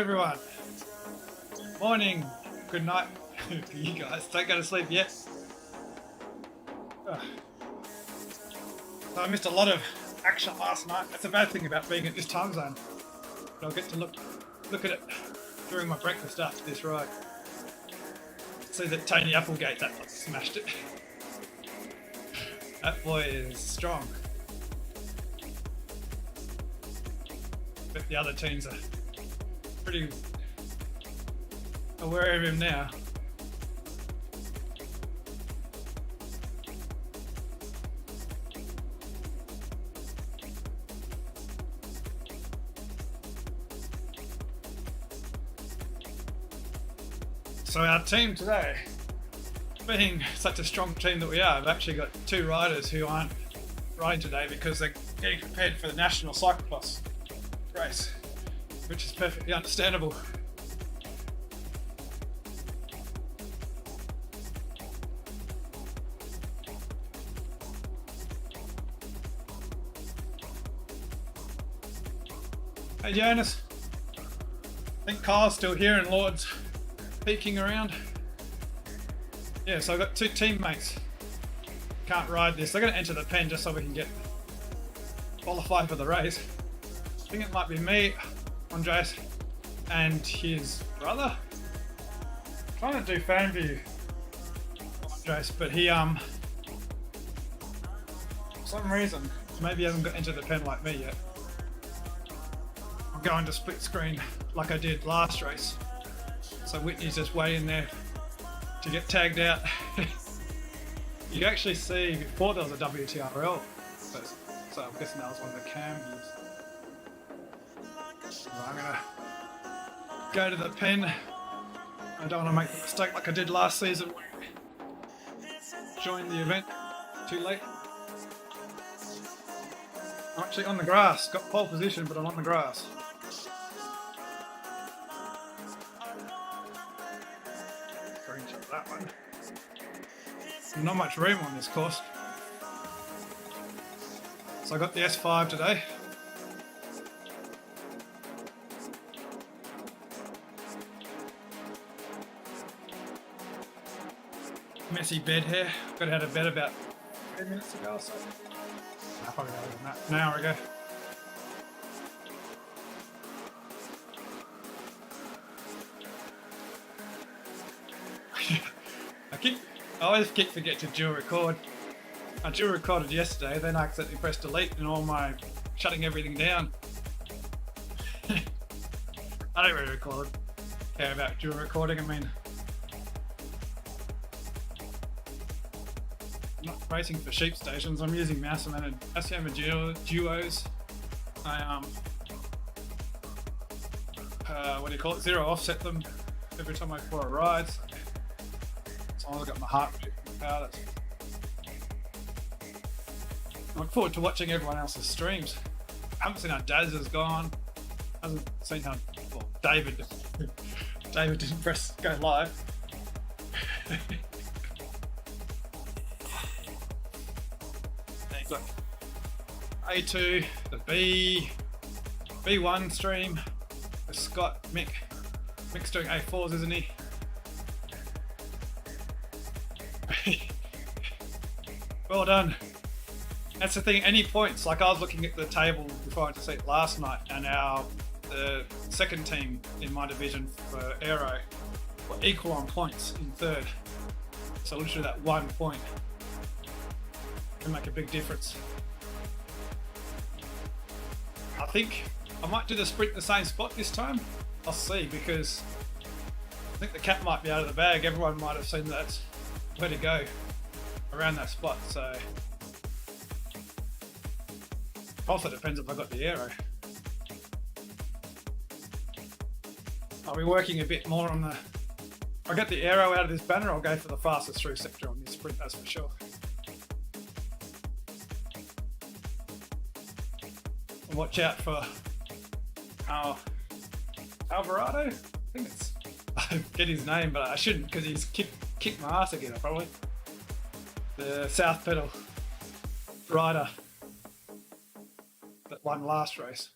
everyone. Morning, good night. You guys don't go to sleep yet. Ugh. So I missed a lot of action last night. That's a bad thing about being at this time zone. But I'll get to look at it during my breakfast after this ride. See that Tony Applegate, that one smashed it. That boy is strong. But the other teams are pretty aware of him now. So our team today, being such a strong team that we are, I've actually got two riders who aren't riding today because they're getting prepared for the National Cyclocross race, which is perfectly understandable. Hey Jonas, I think Kyle's still here and Lord's peeking around. Yeah, so I've got two teammates can't ride this. They're going to enter the pen just so we can get qualified for the race. I think it might be me, Andreas, and his brother. I'm trying to do fan view, Andreas, but he for some reason maybe hasn't got into the pen like me yet. I'm going to split screen like I did last race. So Whitney's just waiting there to get tagged out. You can actually see before there was a WTRL, so I'm guessing that was one of the cam views. So I'm gonna go to the pen. I don't want to make the mistake like I did last season. Join the event too late. I'm actually on the grass. Got pole position, but I'm on the grass. Screenshot that one. Not much room on this course. So I got the S5 today. Messy bed here. Got out of bed about 10 minutes ago or so. Probably more than that. An hour ago. I always forget to dual record. I dual recorded yesterday, then I accidentally pressed delete and all my shutting everything down. I don't really care about dual recording. I mean, I'm not racing for sheep stations. I'm using Massimo duos. I what do you call it? Zero offset them every time I go for a ride. So I've got my heart power. I look forward to watching everyone else's streams. I haven't seen how Daz has gone. I haven't seen how David didn't press go live. Got A2, the B1 stream with Scott, Mick. Mick's doing A4s, isn't he? Well done. That's the thing, any points, like I was looking at the table before I went to sleep last night, and the second team in my division for Aero were equal on points in third. So literally that 1 point can make a big difference. I think I might do the sprint in the same spot this time. I'll see, because I think the cat might be out of the bag. Everyone might have seen that's where to go around that spot, so also depends if I got the Aero. I'll be working a bit more on the. If I get the Aero out of this banner, I'll go for the fastest through sector on this sprint, that's for sure. And watch out for Alvarado. I think it's. I get his name, but I shouldn't because he's kicked my ass again, probably. The South Pedal rider that won last race.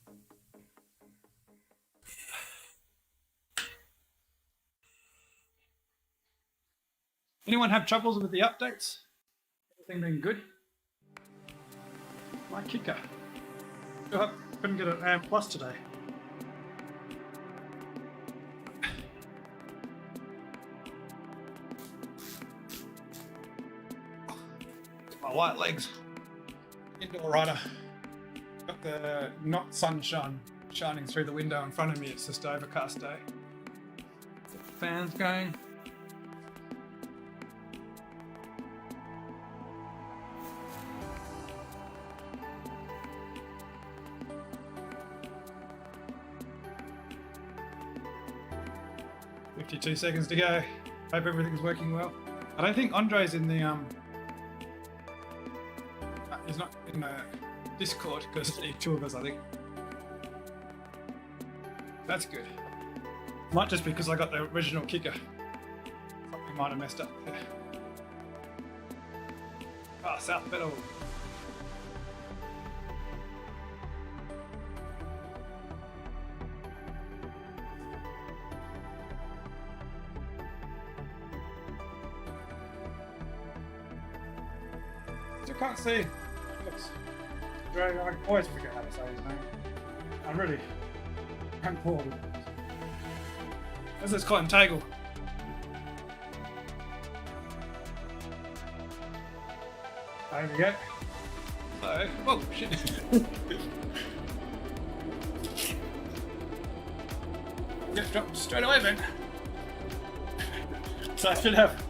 Anyone have troubles with the updates? Everything been good? My kicker. Still couldn't get an AM Plus today. My white legs. Indoor rider. Got the not sunshine shining through the window in front of me. It's just an overcast day. The fans going. $52 seconds to go. Hope everything's working well. I don't think Andre's in the he's not in the Discord because it's two of us, I think. That's good. Might just because I got the original kicker. Something might have messed up there. Ah, South Pedal. Still can't see. I always forget how to say his name. I'm really bored. Let's just call him Tagel. There we go. So, oh shit. Get dropped straight away then. So I should have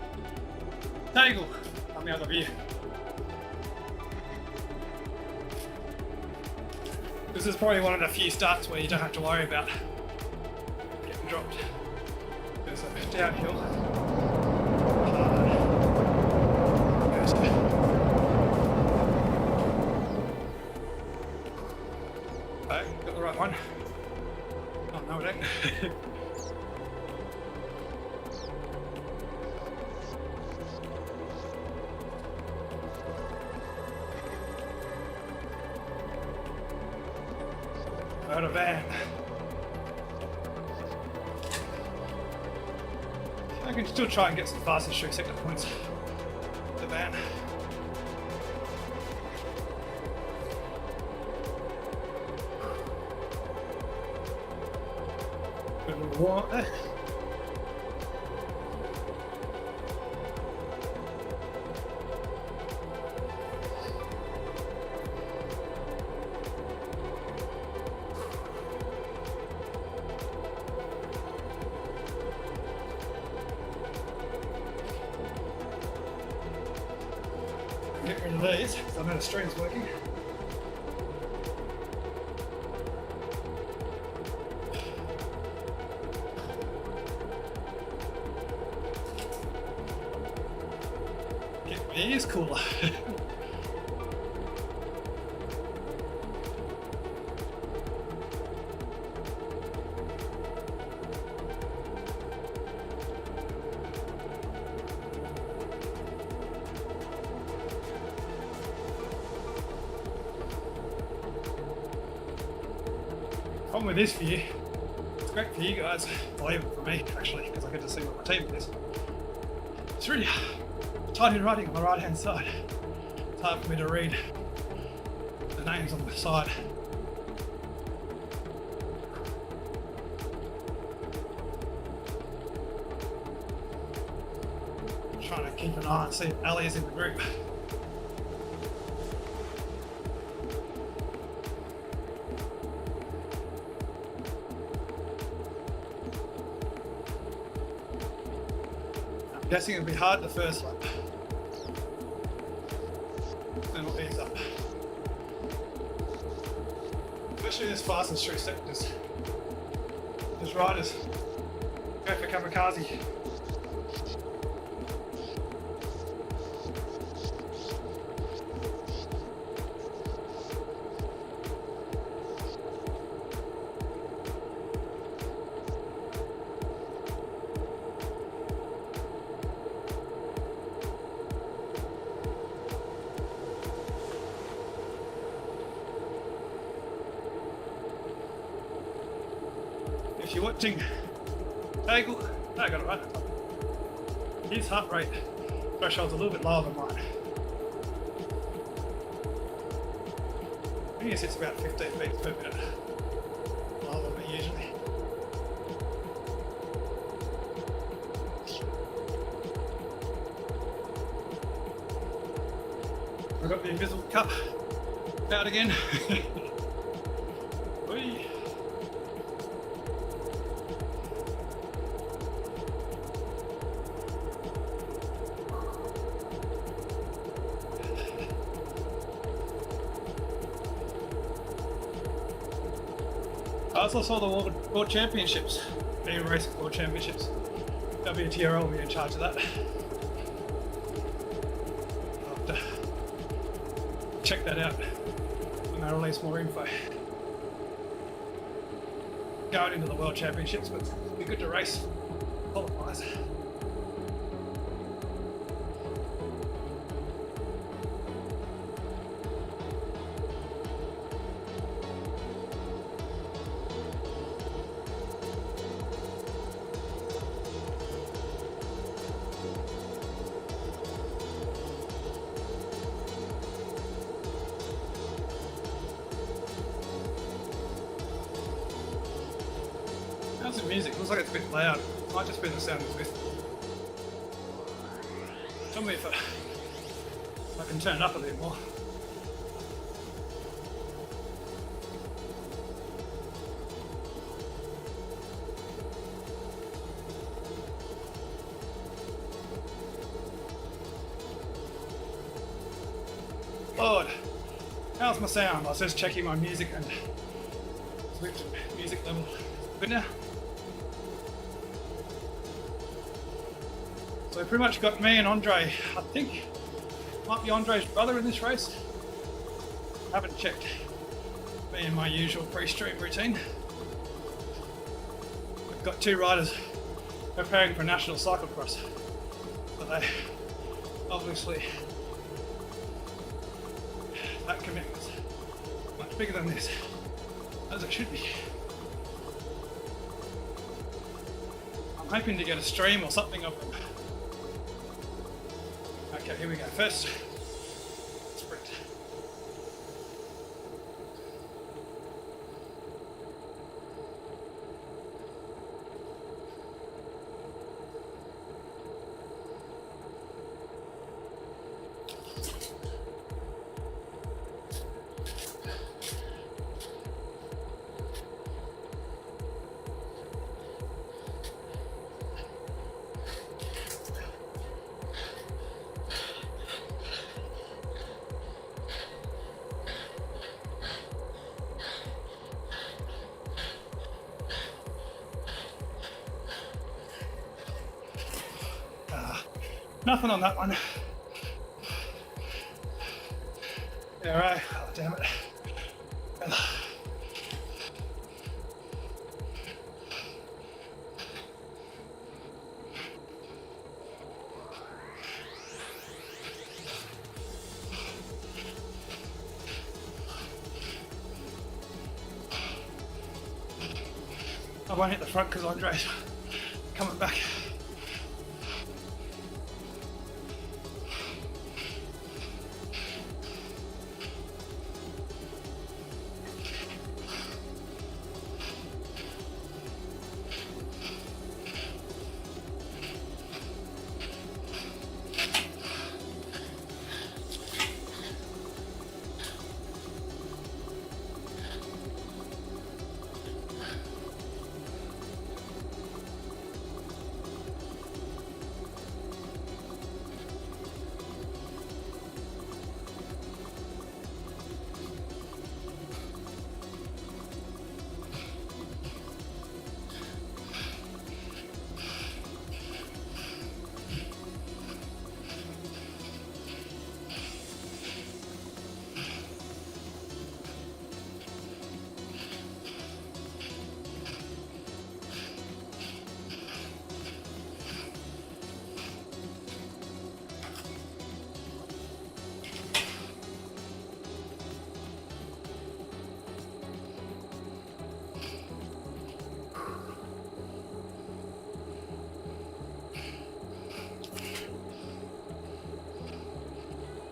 Tagel on the other view. This is probably one of the few starts where you don't have to worry about getting dropped. There's a downhill. Got the right one. Oh no, it ain't. Out of van. I can still try and get some fastest street sector points. The van. Bit of water. Get rid of these, because I know the stream's working. Get my ears cooler. With this view, it's great for you guys, or even for me actually, because I get to see what my team is. It's really tiny writing on the right hand side. It's hard for me to read the names on the side. I'm trying to keep an eye and see if Ali is in the group. I'm guessing it'll be hard the first lap. Then it'll ease up. Especially this fastest street sectors. These riders go for kamikaze. If you're watching Tagel, I got it right. His heart rate threshold's a little bit lower than mine. I guess it's about 15 beats per minute. Lower than me usually. I've got the invisible cup out again. Whee. I also saw the World Championships, Aero Racing World Championships. WTRL will be in charge of that. I'll have to check that out when they release more info. Going into the World Championships, but it'll be good to race qualifiers. How's the music? Looks like it's a bit loud. Might just be the sound of ZWIFT. Tell me if I can turn it up a bit more. Lord, how's my sound? I was just checking my music and ZWIFT music level. Good now. So pretty much got me and Andre. I think might be Andre's brother in this race. Haven't checked. Me and my usual pre-stream routine. I've got two riders preparing for national cyclocross, but they obviously that commitment's much bigger than this, as it should be. I'm hoping to get a stream or something of them. Okay, here we go. First, sprint. Nothing on that one. Yeah, right. Oh, damn it. I won't hit the front because Andre's coming back.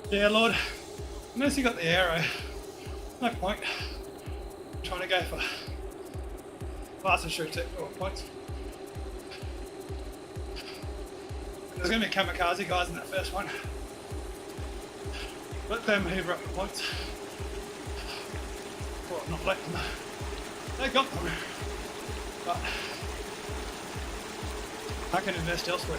Yeah, Lord. Unless you got the Aero, no point trying to go for faster shoot technical points. There's going to be kamikaze guys in that first one. Let them hoover up the points. Well, not let them. They got them. But I can invest elsewhere.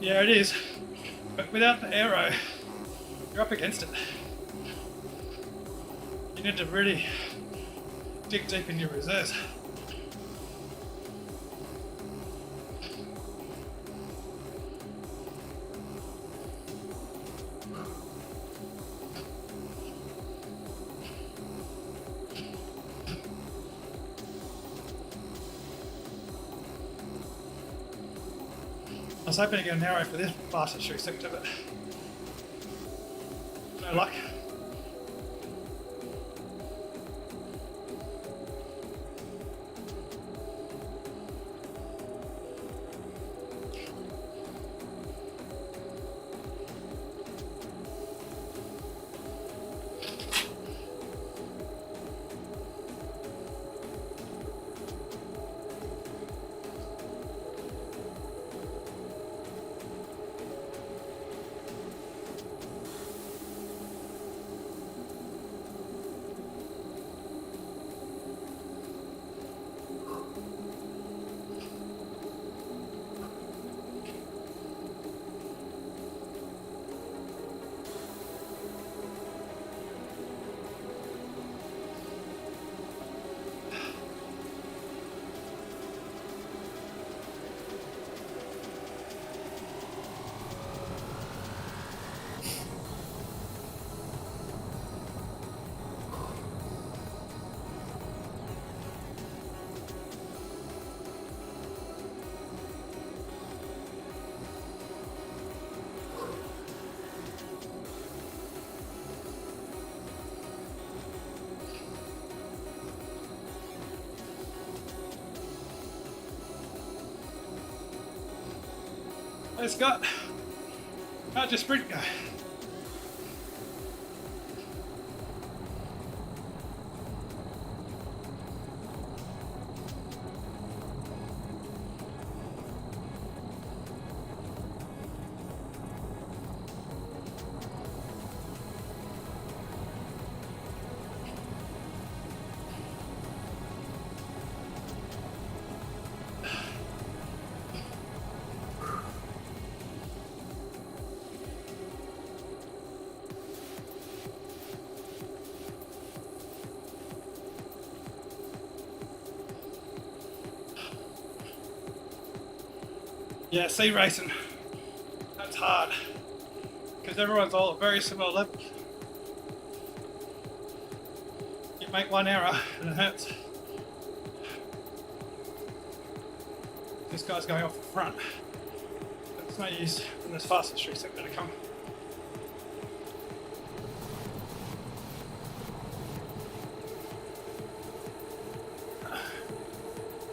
Yeah, it is. But without the Aero, you're up against it. You need to really dig deep in your reserves. I was hoping to get an Aero for this faster shoot sector, but no luck. Hey Scott, how'd your sprint go? Yeah, sea racing, that's hard, because everyone's all at very similar level. You make one error and it hurts. This guy's going off the front. It's no use when there's faster streaks that are going to come.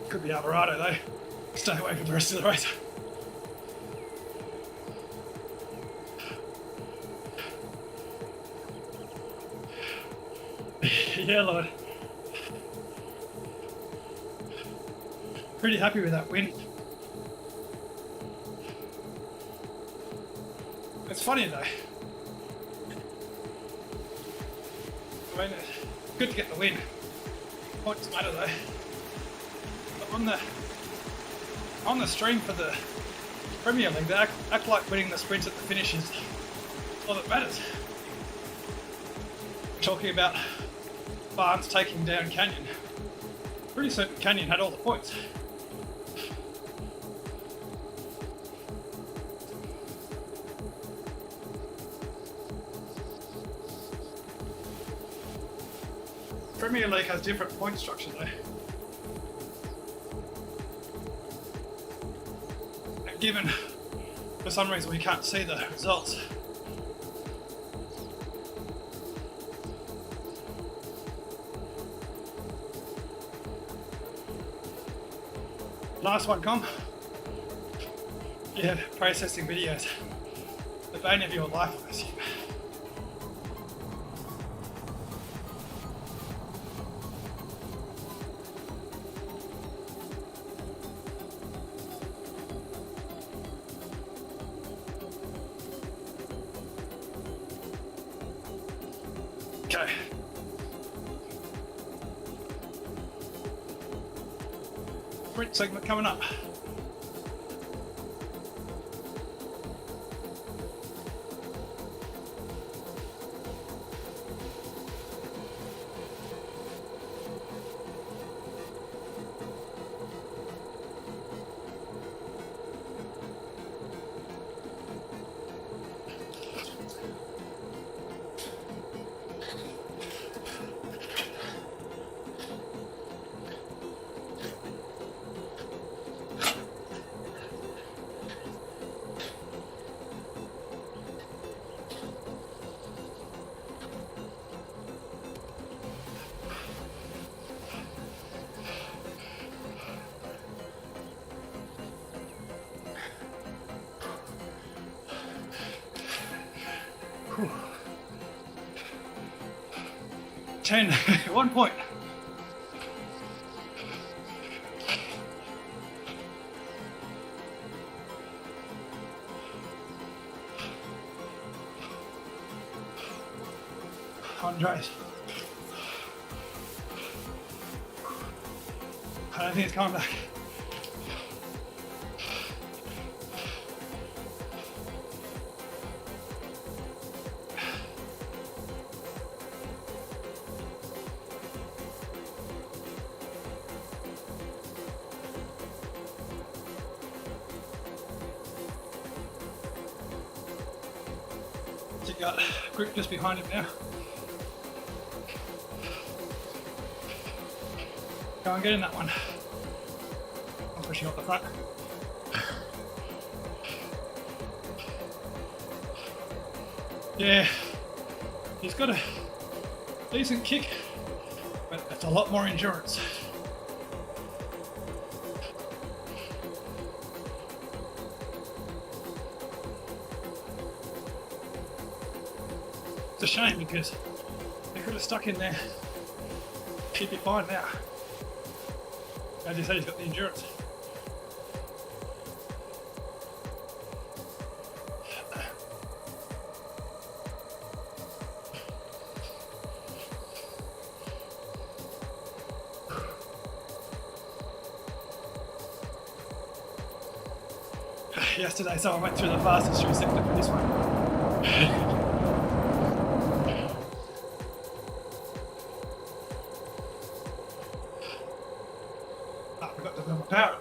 Could be Alvarado though. Stay away from the rest of the race. Yeah, Lord. Pretty happy with that win. It's funny though. I mean, it's good to get the win. Points matter though. But on the stream for the Premier League, they act like winning the sprints at the finish is all that matters. Talking about Barnes taking down Canyon. Pretty certain Canyon had all the points. Premier League has different point structure though. And given, for some reason, we can't see the results. Last one, Com. Yeah, processing videos. The bane of your life, I assume. Okay. Sprint segment coming up. Whew. 10, 1 point. Andres. I don't think it's coming back. You got a group just behind him now. Go and get in that one. I'm pushing up the front. Yeah, he's got a decent kick, but it's a lot more endurance. It's a shame because he could have stuck in there. He'd be fine now. As you said, he's got the endurance. Yesterday, someone went through the fastest through sector for this one. I forgot to build my power.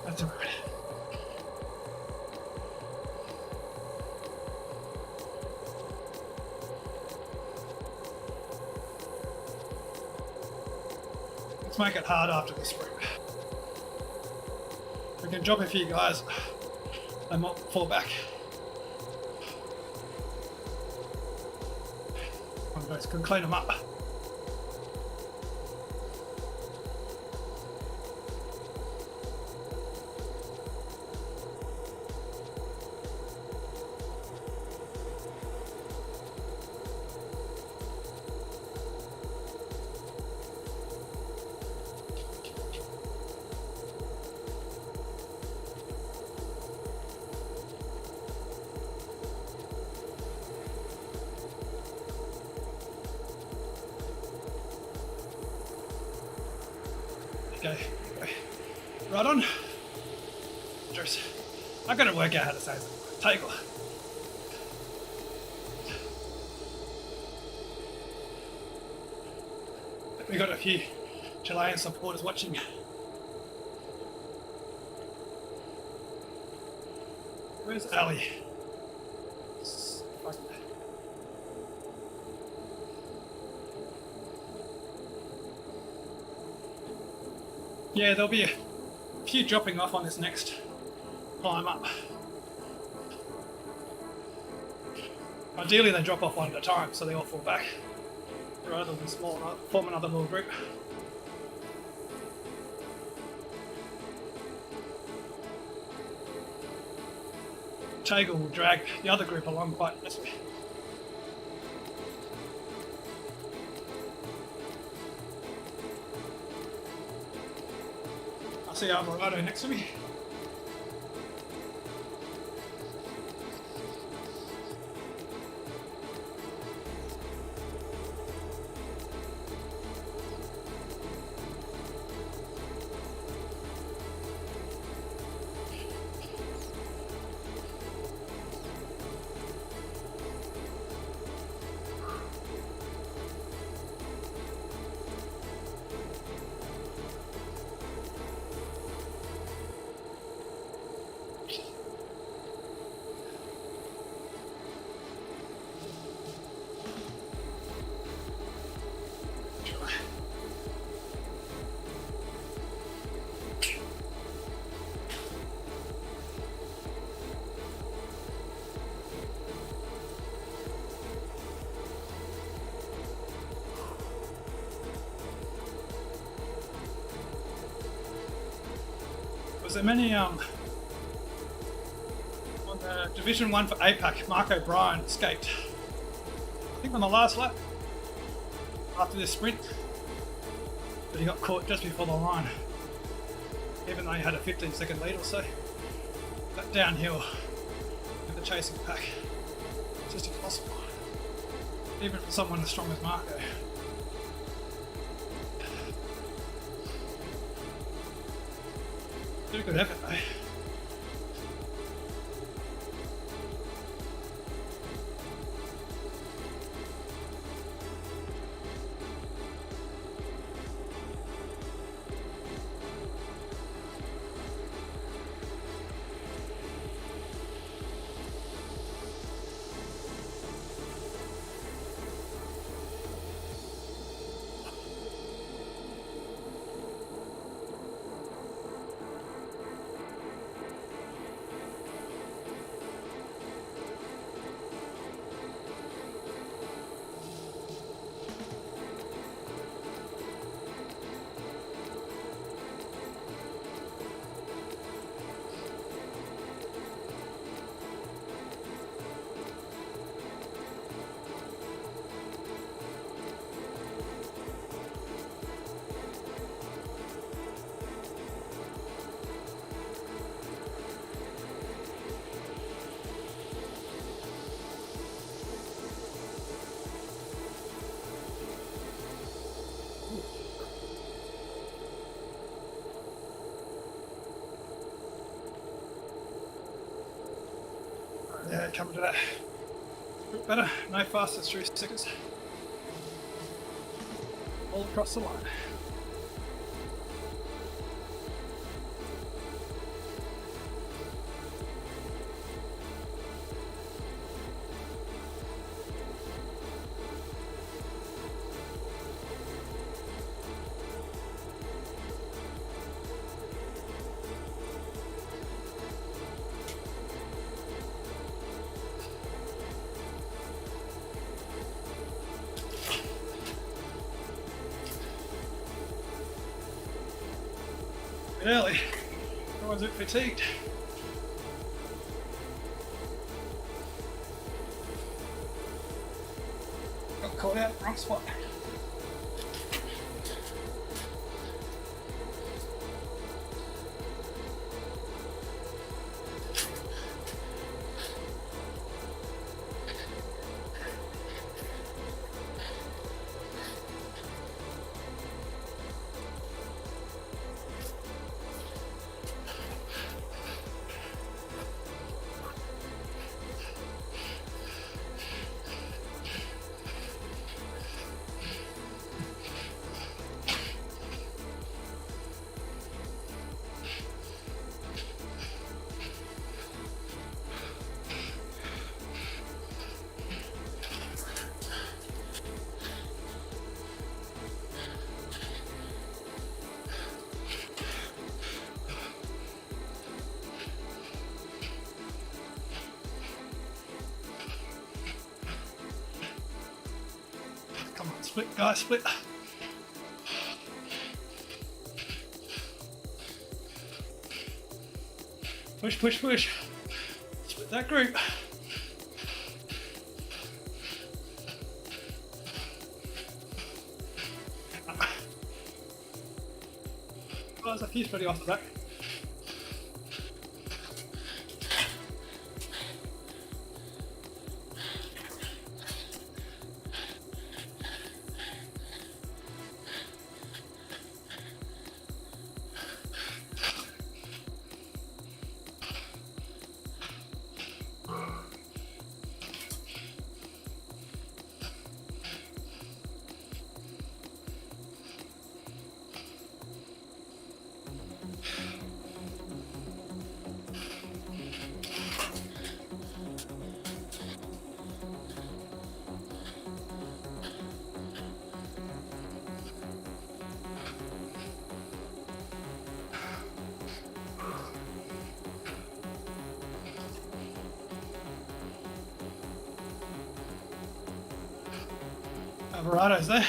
That's all right. Let's make it hard after the sprint. We can drop a few guys. They might fall back. One guys can clean them up. Okay. Right on. Andres. I've got to work out how to say it. Table. We got a few Chilean supporters watching. Where's Ali? Yeah, there'll be a few dropping off on this next climb up. Ideally they drop off one at a time so they all fall back, rather than form another little group. Tagle will drag the other group along quite nicely. I see Alvarado next to me. Was there many on the Division 1 for APAC, Mark O'Brien escaped, I think on the last lap after this sprint, but he got caught just before the line, even though he had a 15-second lead or so. That downhill with the chasing pack, it's just impossible, even for someone as strong as Marco. Did a good effort though. Yeah, coming to that. Better, no faster, 3 seconds. All across the line. Early. Everyone's a bit fatigued. Got caught out, wrong spot. Split, guys, split. Push, push, push. Split that group. Oh, there's a few splitting off the back. Alvarado's there.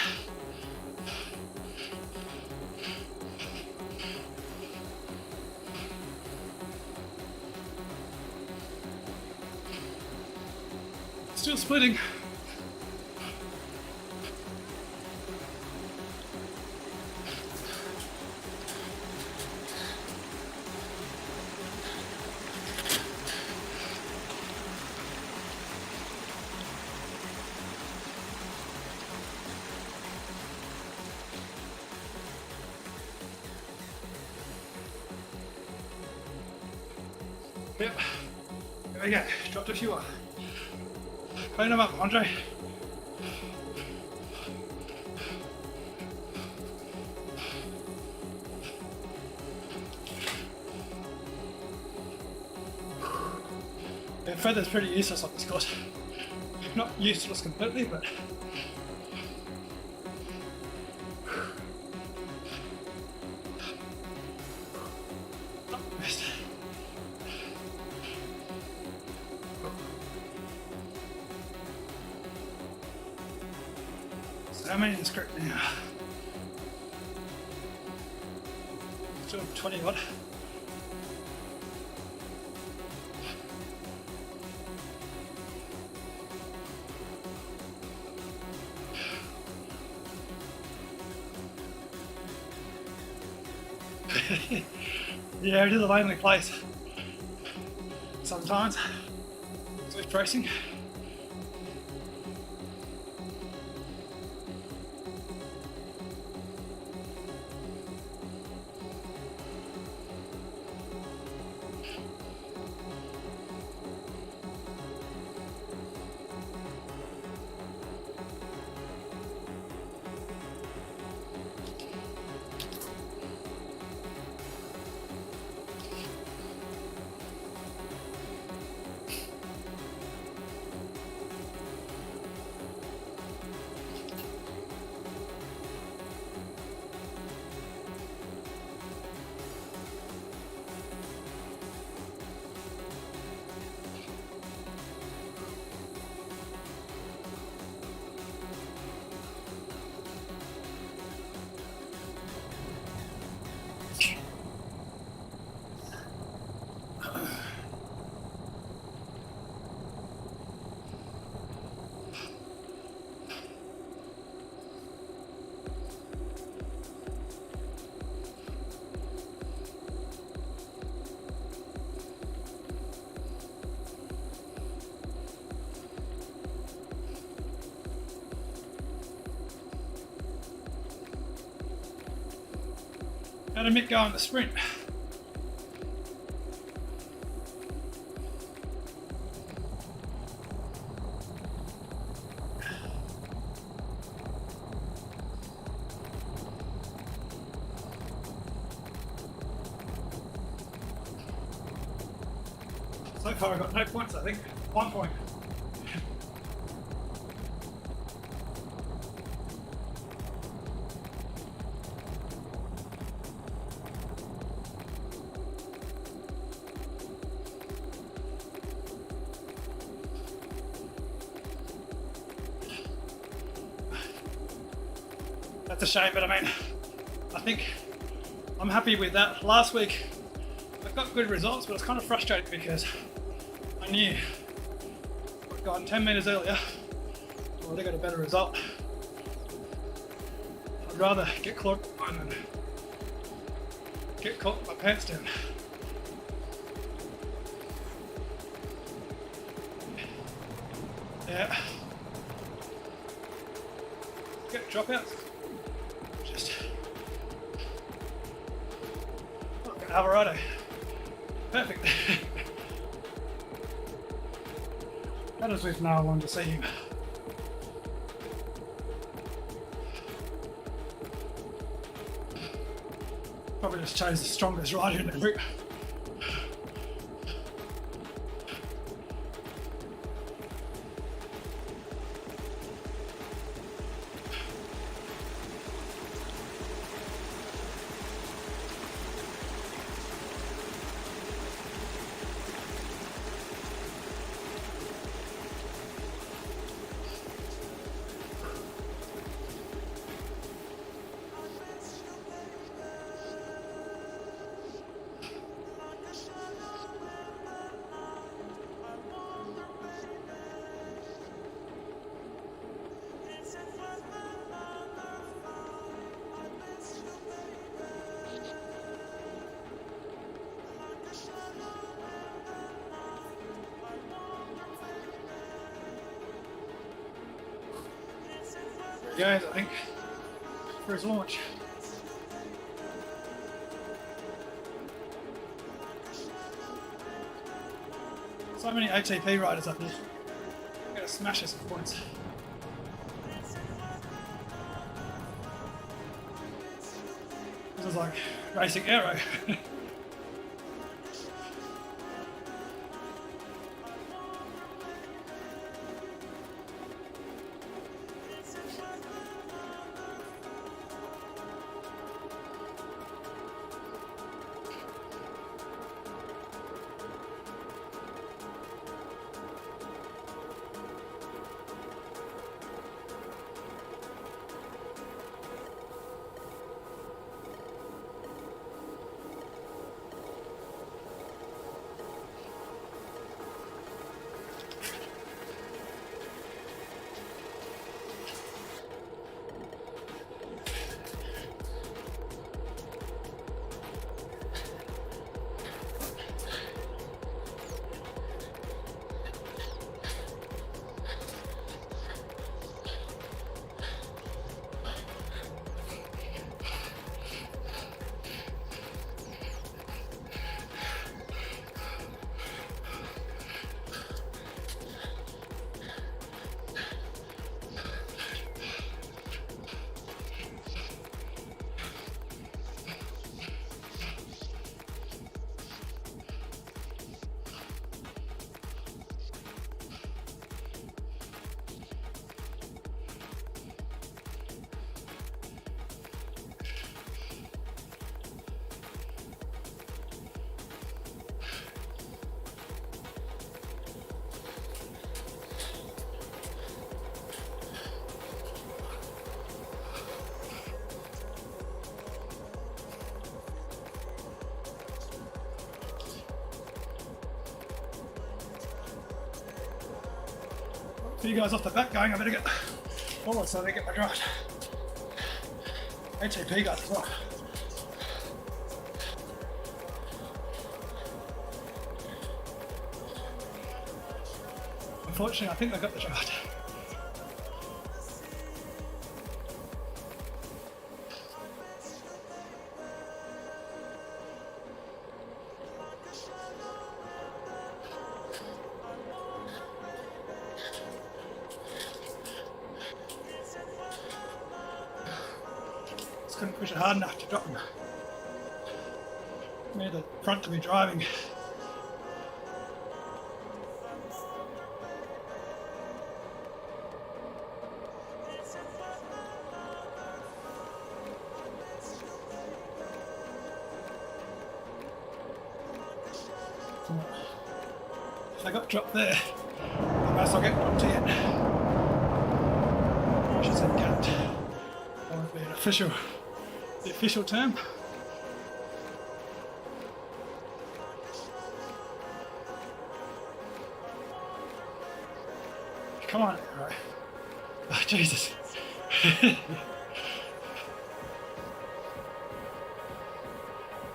Still splitting. Yep. There we go. Dropped a few off. Clean them up, Andre. Yeah, feather's pretty useless on this course. Not useless completely, but not the best. So how many in the script now? Still 20 odd. Yeah, it is a lonely place sometimes. ZWIFT racing. How did Mick go on the sprint? So far I've got no points, I think. 1 point. That's a shame, but I mean, I think I'm happy with that. Last week, I got good results, but it's kind of frustrating because I knew I'd gone 10 meters earlier, I would have got a better result. I'd rather get caught than get caught with my pants down. Yeah. Get dropouts. Just Alvarado. Perfect. That is with now. I wanted to see him. Probably just chose the strongest rider in the group. Guys, I think for his launch. So many ATP riders up here. I'm gonna smash us some points. This is like racing Aero. A few guys off the back going, I better get forward so they get my drive. ATP guys as well. Unfortunately, I think they got the draft. Couldn't push it hard enough to drop them. Near the front to be driving. If I got dropped there, unless I'll get dropped again. I should say capped. I won't be the official term. Come on, right. Oh, Jesus.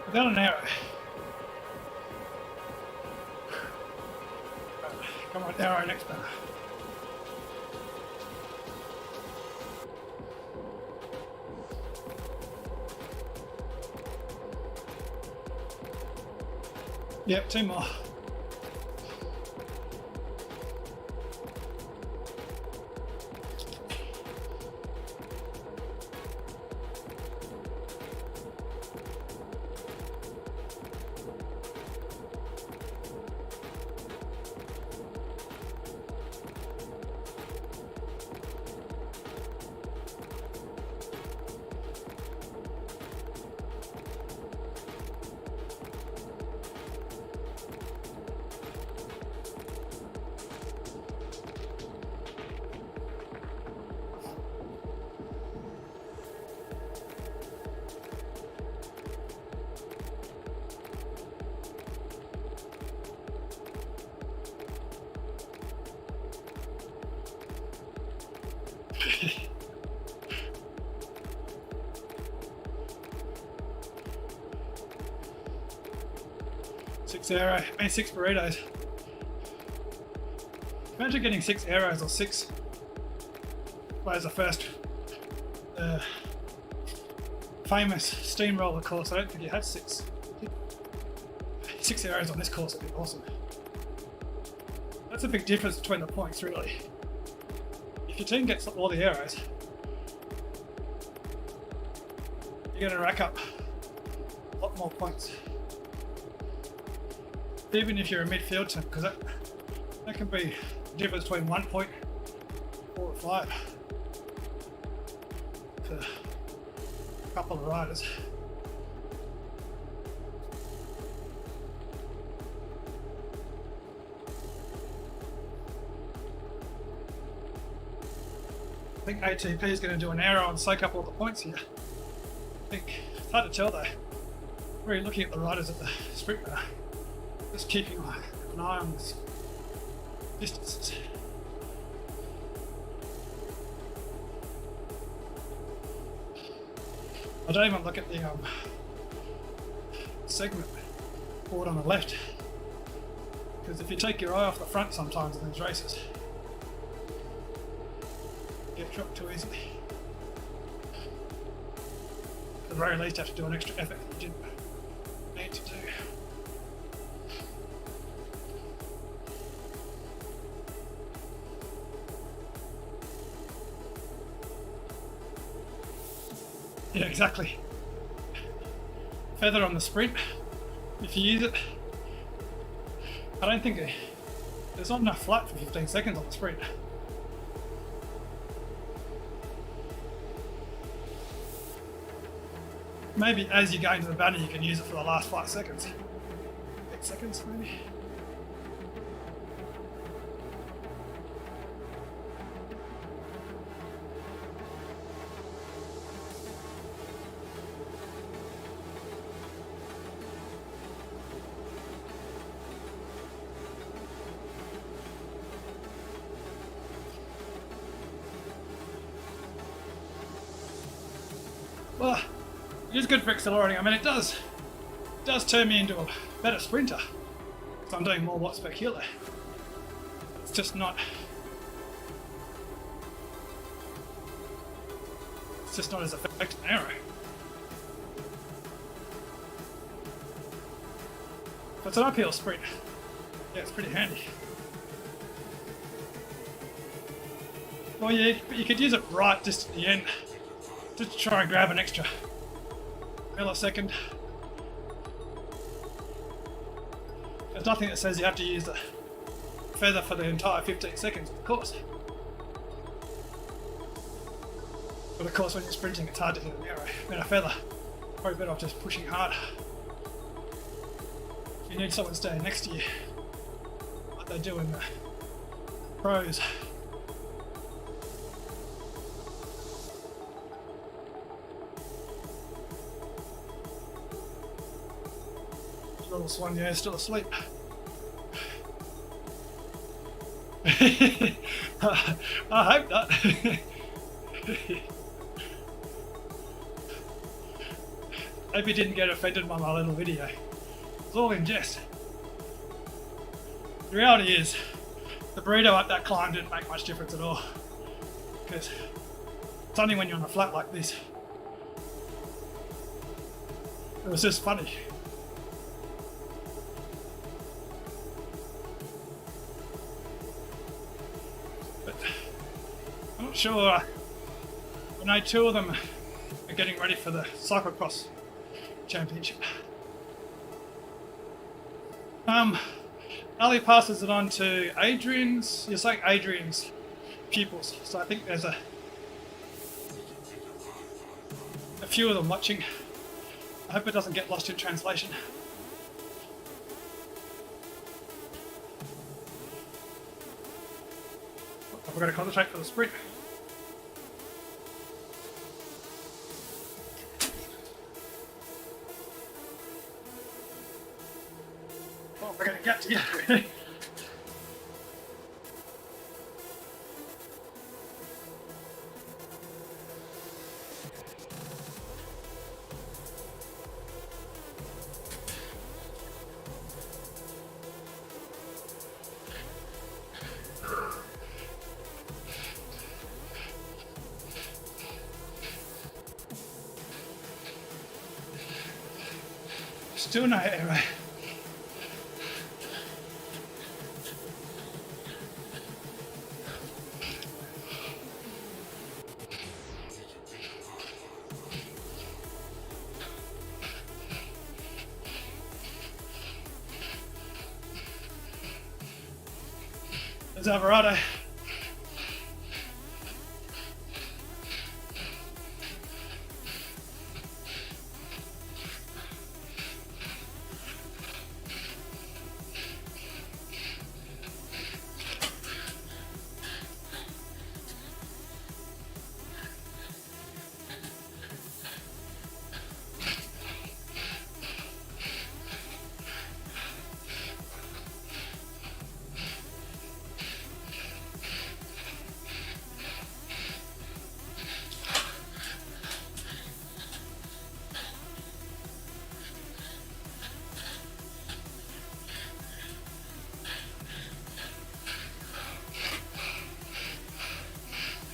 Without an arrow. Come on, arrow next time. Yep, 2 more. Six burritos. Imagine getting 6 arrows or 6. Well, as the first famous steamroller course, I don't think you had 6. 6 arrows on this course would be awesome. That's a big difference between the points, really. If your team gets all the arrows, you're going to rack up a lot more points. Even if you're a midfield team, because that can be the difference between 1 point, 4 or 5 for a couple of riders. I think ATP is going to do an Aero and soak up all the points here. I think it's hard to tell though. Really looking at the riders at the sprint bar. Just keeping an eye on this distances. I don't even look at the segment board on the left, because if you take your eye off the front sometimes in these races, you get dropped too easily. At the very least, you have to do an extra effort that you didn't need to do. Yeah, exactly. Feather on the sprint, if you use it. I don't think there's not enough flat for 15 seconds on the sprint. Maybe as you go into the banner you can use it for the last 5 seconds. 8 seconds maybe. Well, it is good for accelerating. I mean, it does turn me into a better sprinter because I'm doing more watts per kilo. It's just not as effective an Aero. But it's an uphill sprint. Yeah, it's pretty handy. Well, yeah, but you could use it right just at the end. Just to try and grab an extra millisecond. There's nothing that says you have to use the feather for the entire 15 seconds, of course. But of course, when you're sprinting, it's hard to hit an arrow. I mean, a feather, probably better off just pushing hard. You need someone standing next to you, like they do in the pros. Little swan, yeah, still asleep. I hope not. Hope you didn't get offended by my little video. It's all in jest. The reality is, the burrito up that climb didn't make much difference at all. Because it's only when you're on a flat like this. It was just funny. But I'm not sure. I know two of them are getting ready for the cyclocross championship. Ali passes it on to Adrian's. You're saying Adrian's pupils, so I think there's a few of them watching. I hope it doesn't get lost in translation. I've got to concentrate for the sprint. Oh, we're going to get to you, really. Still no Aero. There's Alvarado.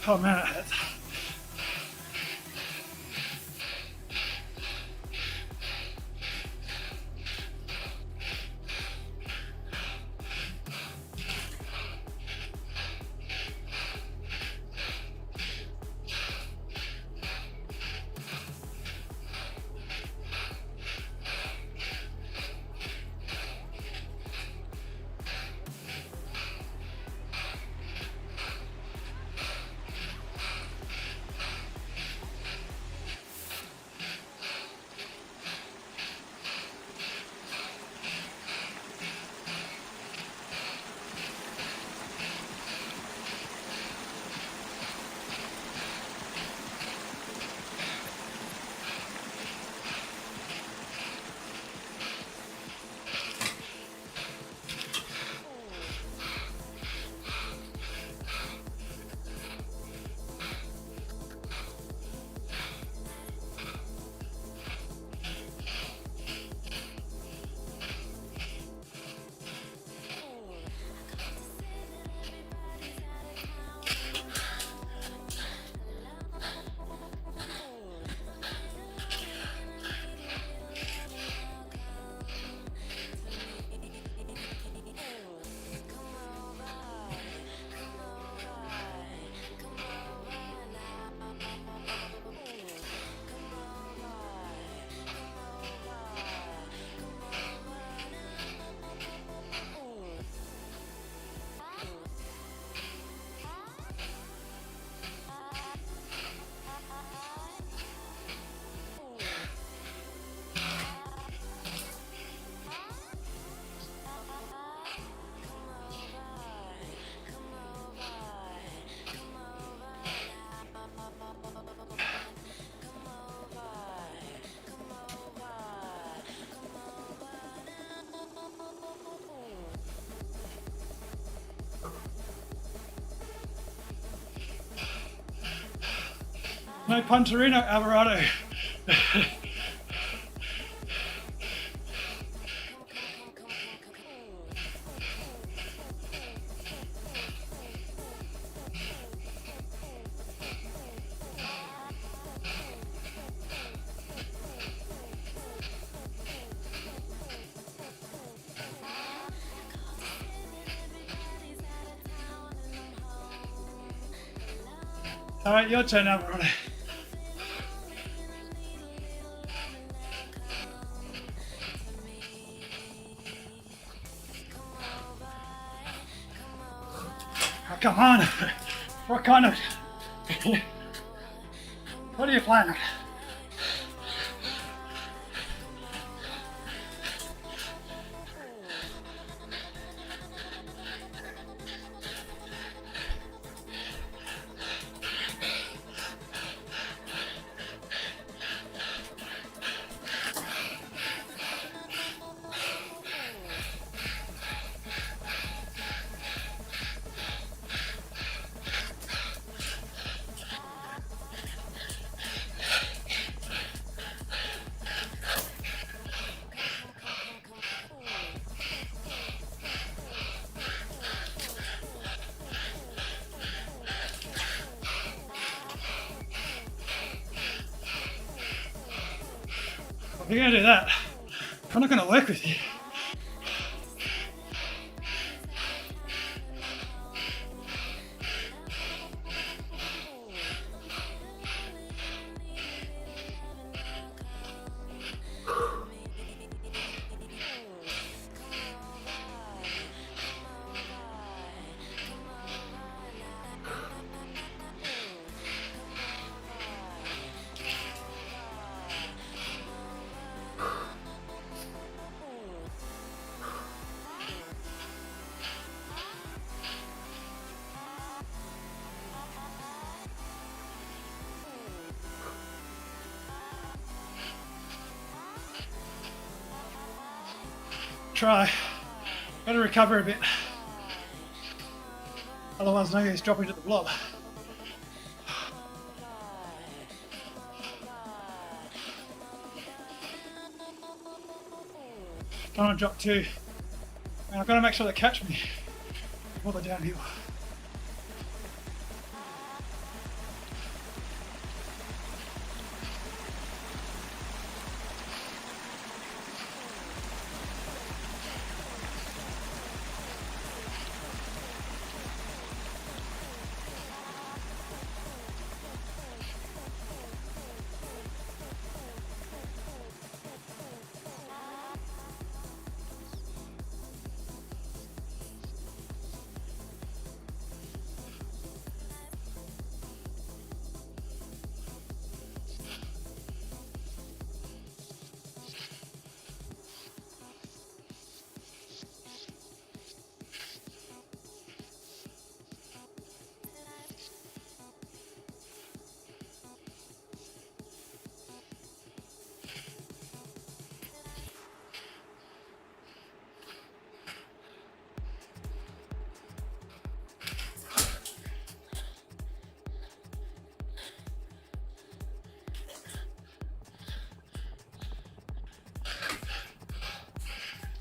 Oh man, No Punterino, Alvarado. All right, your turn, Alvarado. Oh, come on. What kind of... What are you planning? If you're gonna do that, I'm not gonna work with you. Try. Gotta recover a bit. Otherwise, no use dropping to the blob. Don't want to drop too. And I've got to make sure they catch me before they're downhill.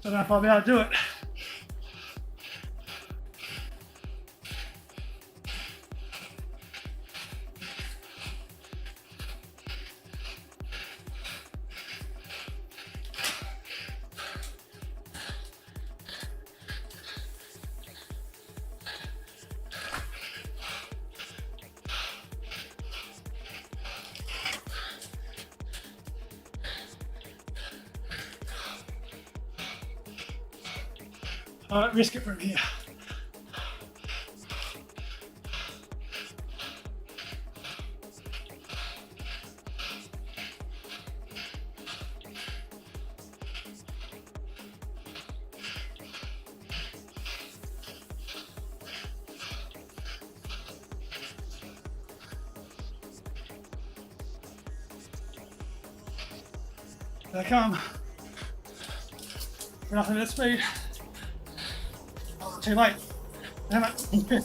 Don't know if I'll be able to do it. I won't risk it from here. There they come. Nothing at speed. Too late. Damn it.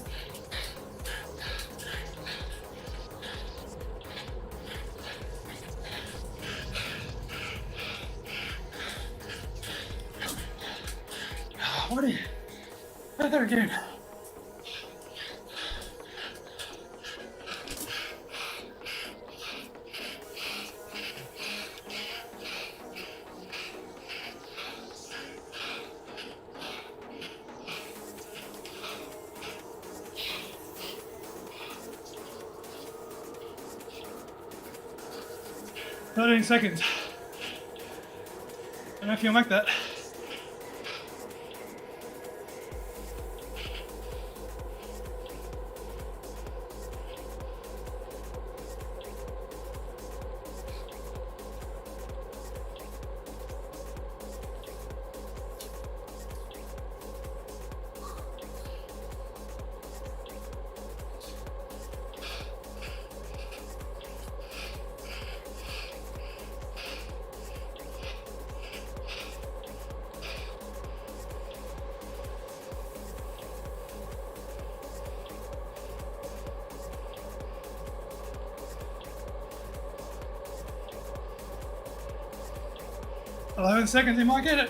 What are you? Right there again. "13 seconds. Don't know if you'll make that. "11 seconds, you might get it."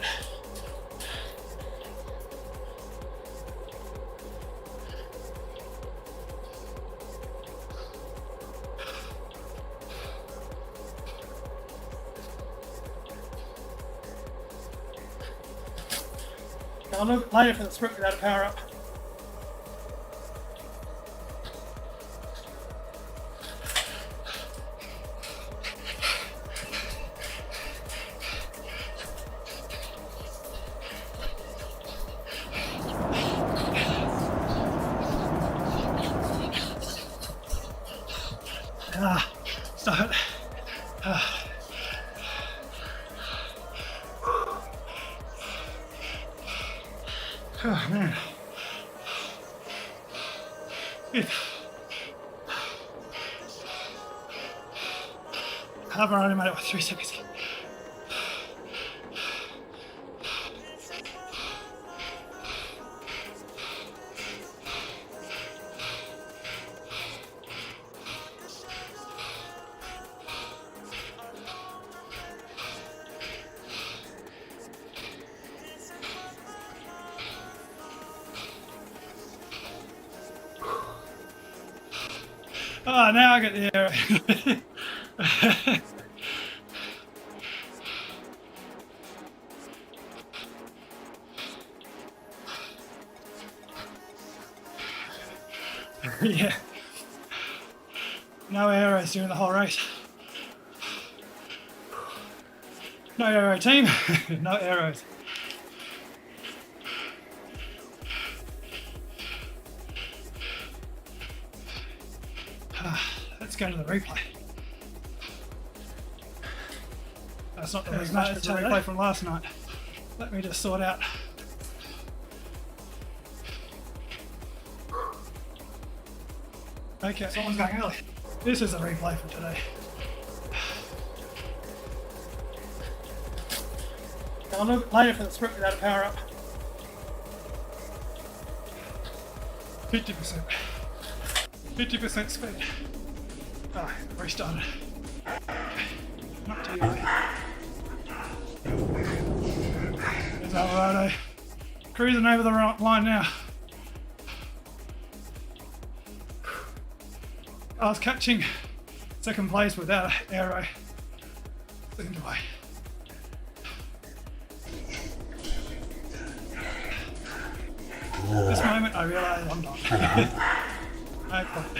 I'll look later for the sprint without a power up. Stop it. Oh man. I've already made it with 3 seconds. Oh, now I get the Aero. Yeah. No Aeros during the whole race. No Aero team, no Aeros. Let's go to the replay. That's not the replay, it's the replay from last night. Let me just sort out. Okay, someone's going early. This is a replay from today. I'll look later for the sprint without a power up. 50%. 50% speed. Ah, restarted. Not too early. There's Alvarado. Cruising over the line now. I was catching second place without Aero. Second away. At this moment I realise I'm not. No point.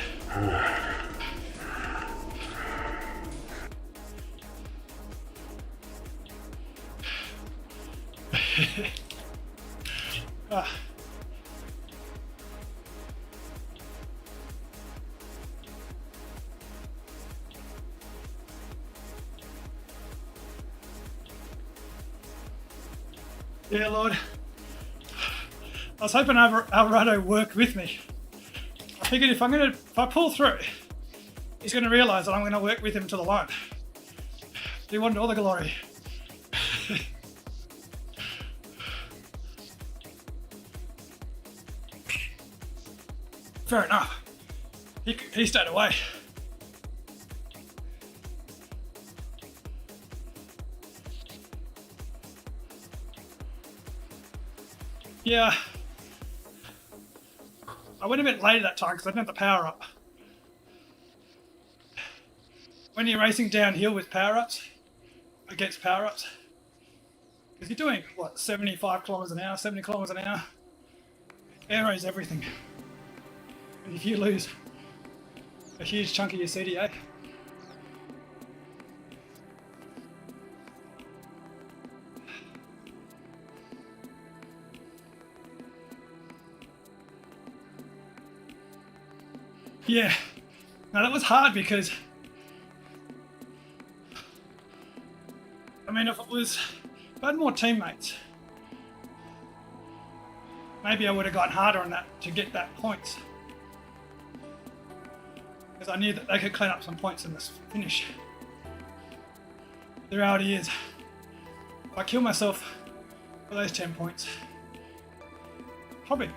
Ah. Yeah, Lord. I was hoping Alvarado worked with me. I figured if I pull through, he's going to realise that I'm going to work with him to the line. He wanted all the glory. Fair enough. He stayed away. Yeah, I went a bit late that time because I didn't have the power up. When you're racing downhill with power-ups, against power-ups, because you're doing, what, 75 kilometers an hour, 70 kilometers an hour, Aero's everything. And if you lose a huge chunk of your CDA, yeah, now that was hard because, I mean, if I had more teammates, maybe I would have gone harder on that to get that points. Because I knew that they could clean up some points in this finish. The reality is, if I kill myself for those 10 points, probably,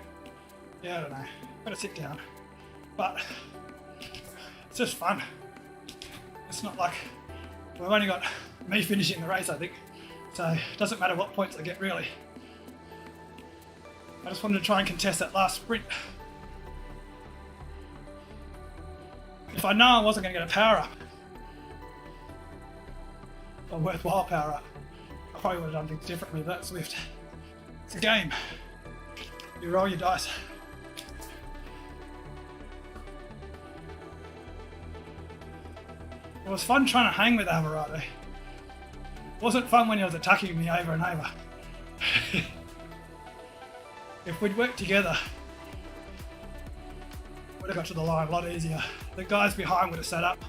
yeah, I don't know, better sit down. But it's just fun. It's not like we've only got me finishing the race, I think. So it doesn't matter what points I get, really. I just wanted to try and contest that last sprint. If I know I wasn't going to get a power up, a worthwhile power up, I probably would have done things differently, but that's ZWIFT. It's a game. You roll your dice. It was fun trying to hang with Alvarado. It wasn't fun when he was attacking me over and over. If we'd worked together, we'd have got to the line a lot easier. The guys behind would have set up,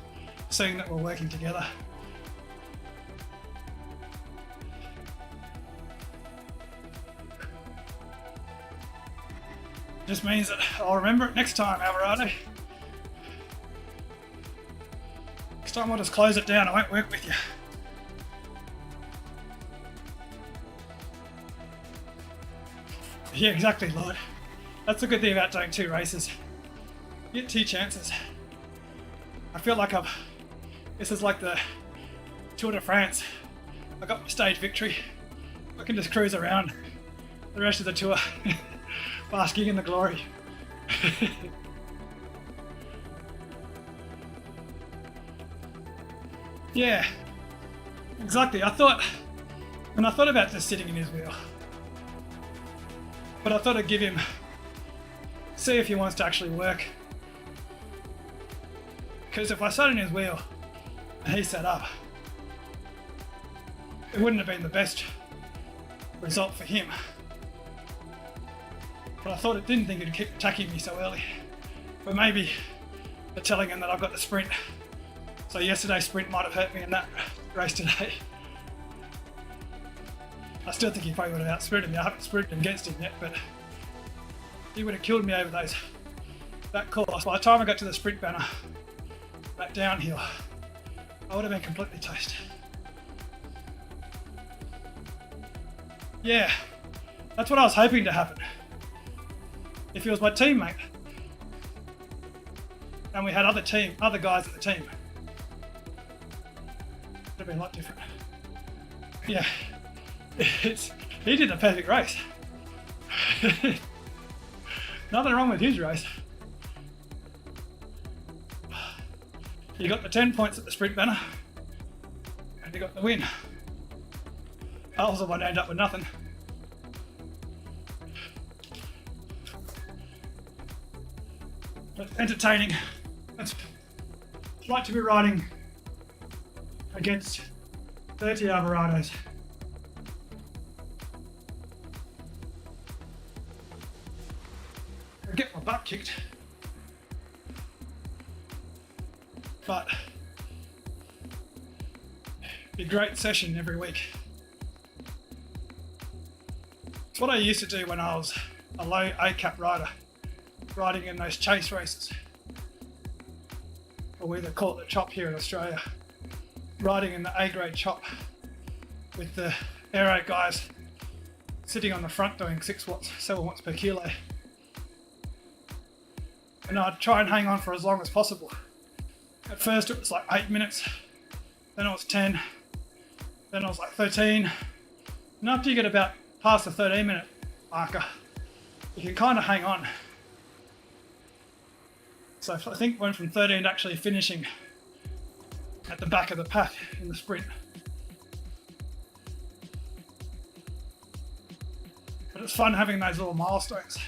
seeing that we're working together. Just means that I'll remember it next time, Alvarado. Next time I'll just close it down, I won't work with you. Yeah, exactly, Lord. That's the good thing about doing 2 races. You get 2 chances. I feel like this is like the Tour de France. I got my stage victory. I can just cruise around the rest of the tour, basking in the glory. Yeah, exactly. I thought about just sitting in his wheel, but I thought I'd give him, see if he wants to actually work. Because if I sat in his wheel and he sat up, it wouldn't have been the best result for him. But I thought it didn't think it'd keep attacking me so early. But maybe they're telling him that I've got the sprint. So yesterday's sprint might have hurt me in that race today. I still think he probably would have outsprinted me. I haven't sprinted against him yet, but he would have killed me over that course. By the time I got to the sprint banner, back downhill, I would have been completely toast. Yeah, that's what I was hoping to happen. If he was my teammate, and we had other guys at the team, it would have been a lot different. Yeah, he did a perfect race. Nothing wrong with his race. He got the 10 points at the sprint banner, and he got the win. I was the one to end up with nothing. But entertaining. It's like to be riding against 30 Alvarados. I get my butt kicked. But it'd be a great session every week. It's what I used to do when I was a low A-cap rider, riding in those chase races. Or we either call it the chop here in Australia. Riding in the A-grade chop with the Aero guys sitting on the front doing 6 watts, 7 watts per kilo. And I'd try and hang on for as long as possible. At first it was like 8 minutes, then it was 10, then it was like 13. And after you get about past the 13-minute marker, you can kind of hang on. So I think went from 13 to actually finishing at the back of the pack in the sprint. But it's fun having those little milestones.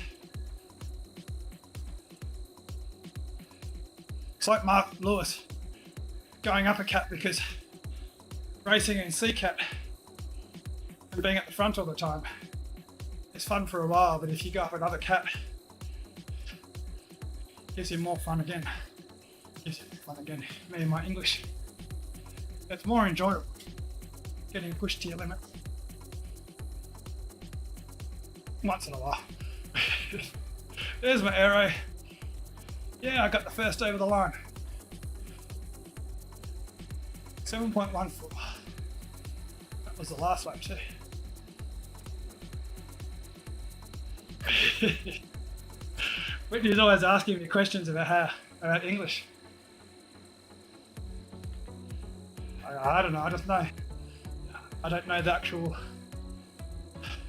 It's like Mark Lewis going up a cat because racing in C-Cat and being at the front all the time is fun for a while, but if you go up another cat, it gives you more fun again. Gives you fun again. Me and my English. It's more enjoyable getting pushed to your limit. Once in a while. There's my Aero. Yeah, I got the first over the line. 7.14. That was the last lap too. Whitney's always asking me questions about English. I don't know, I just know. I don't know the actual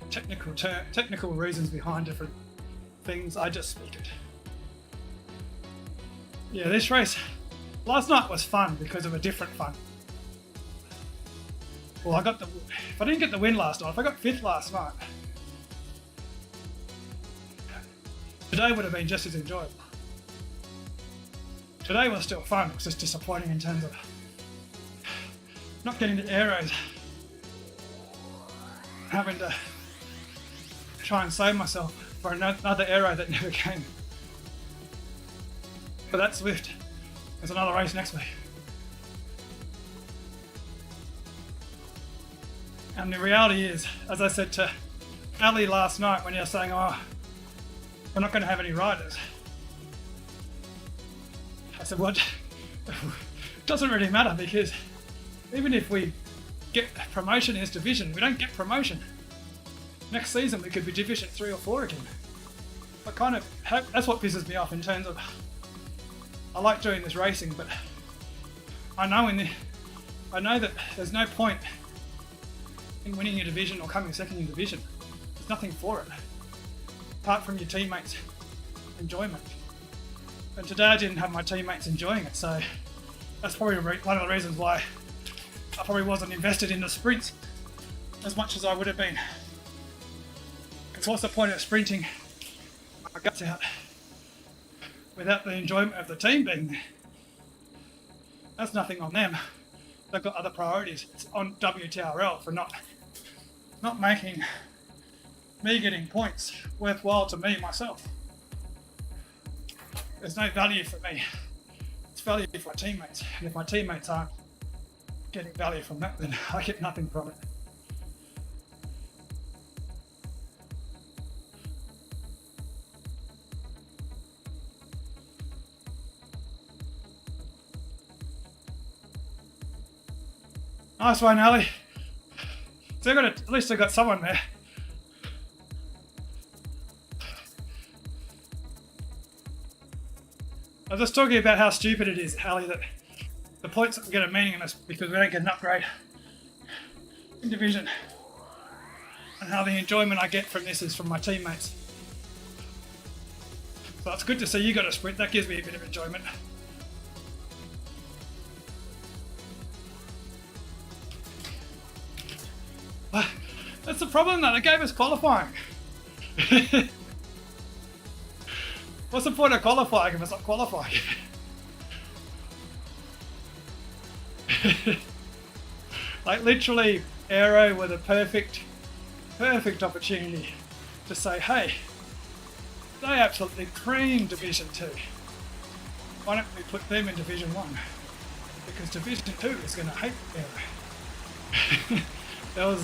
technical reasons behind different things, I just speak it. Yeah, this race last night was fun because of a different fun. Well, if I didn't get the win last night, if I got 5th last night, today would have been just as enjoyable. Today was still fun, it was just disappointing in terms of not getting the Aeros, having to try and save myself for another Aero that never came. But that's ZWIFT. There's another race next week. And the reality is, as I said to Ali last night when you were saying, oh, we're not going to have any riders. I said, what? It doesn't really matter because even if we get promotion in this division, we don't get promotion. Next season we could be Division 3 or 4 again. That's what pisses me off in terms of, I like doing this racing, but I know that there's no point in winning your division or coming second in division. There's nothing for it, apart from your teammates' enjoyment. And today I didn't have my teammates enjoying it, so that's probably one of the reasons why I probably wasn't invested in the sprints as much as I would have been. Because what's the point of sprinting my guts out without the enjoyment of the team being there? That's nothing on them. They've got other priorities. It's on WTRL for not making me getting points worthwhile to me myself. There's no value for me. It's value for my teammates. And if my teammates aren't getting value from that, then I get nothing from it. Nice one, Ali. So at least I got someone there. I was just talking about how stupid it is, Ali, that the points that we get are meaningless because we don't get an upgrade in division. And how the enjoyment I get from this is from my teammates. So it's good to see you got a sprint, that gives me a bit of enjoyment. That's the problem though, they gave us qualifying. What's the point of qualifying if it's not qualifying? Like literally, Aero were the perfect opportunity to say, hey, they absolutely creamed Division 2. Why don't we put them in Division 1? Because Division 2 is going to hate Aero. That was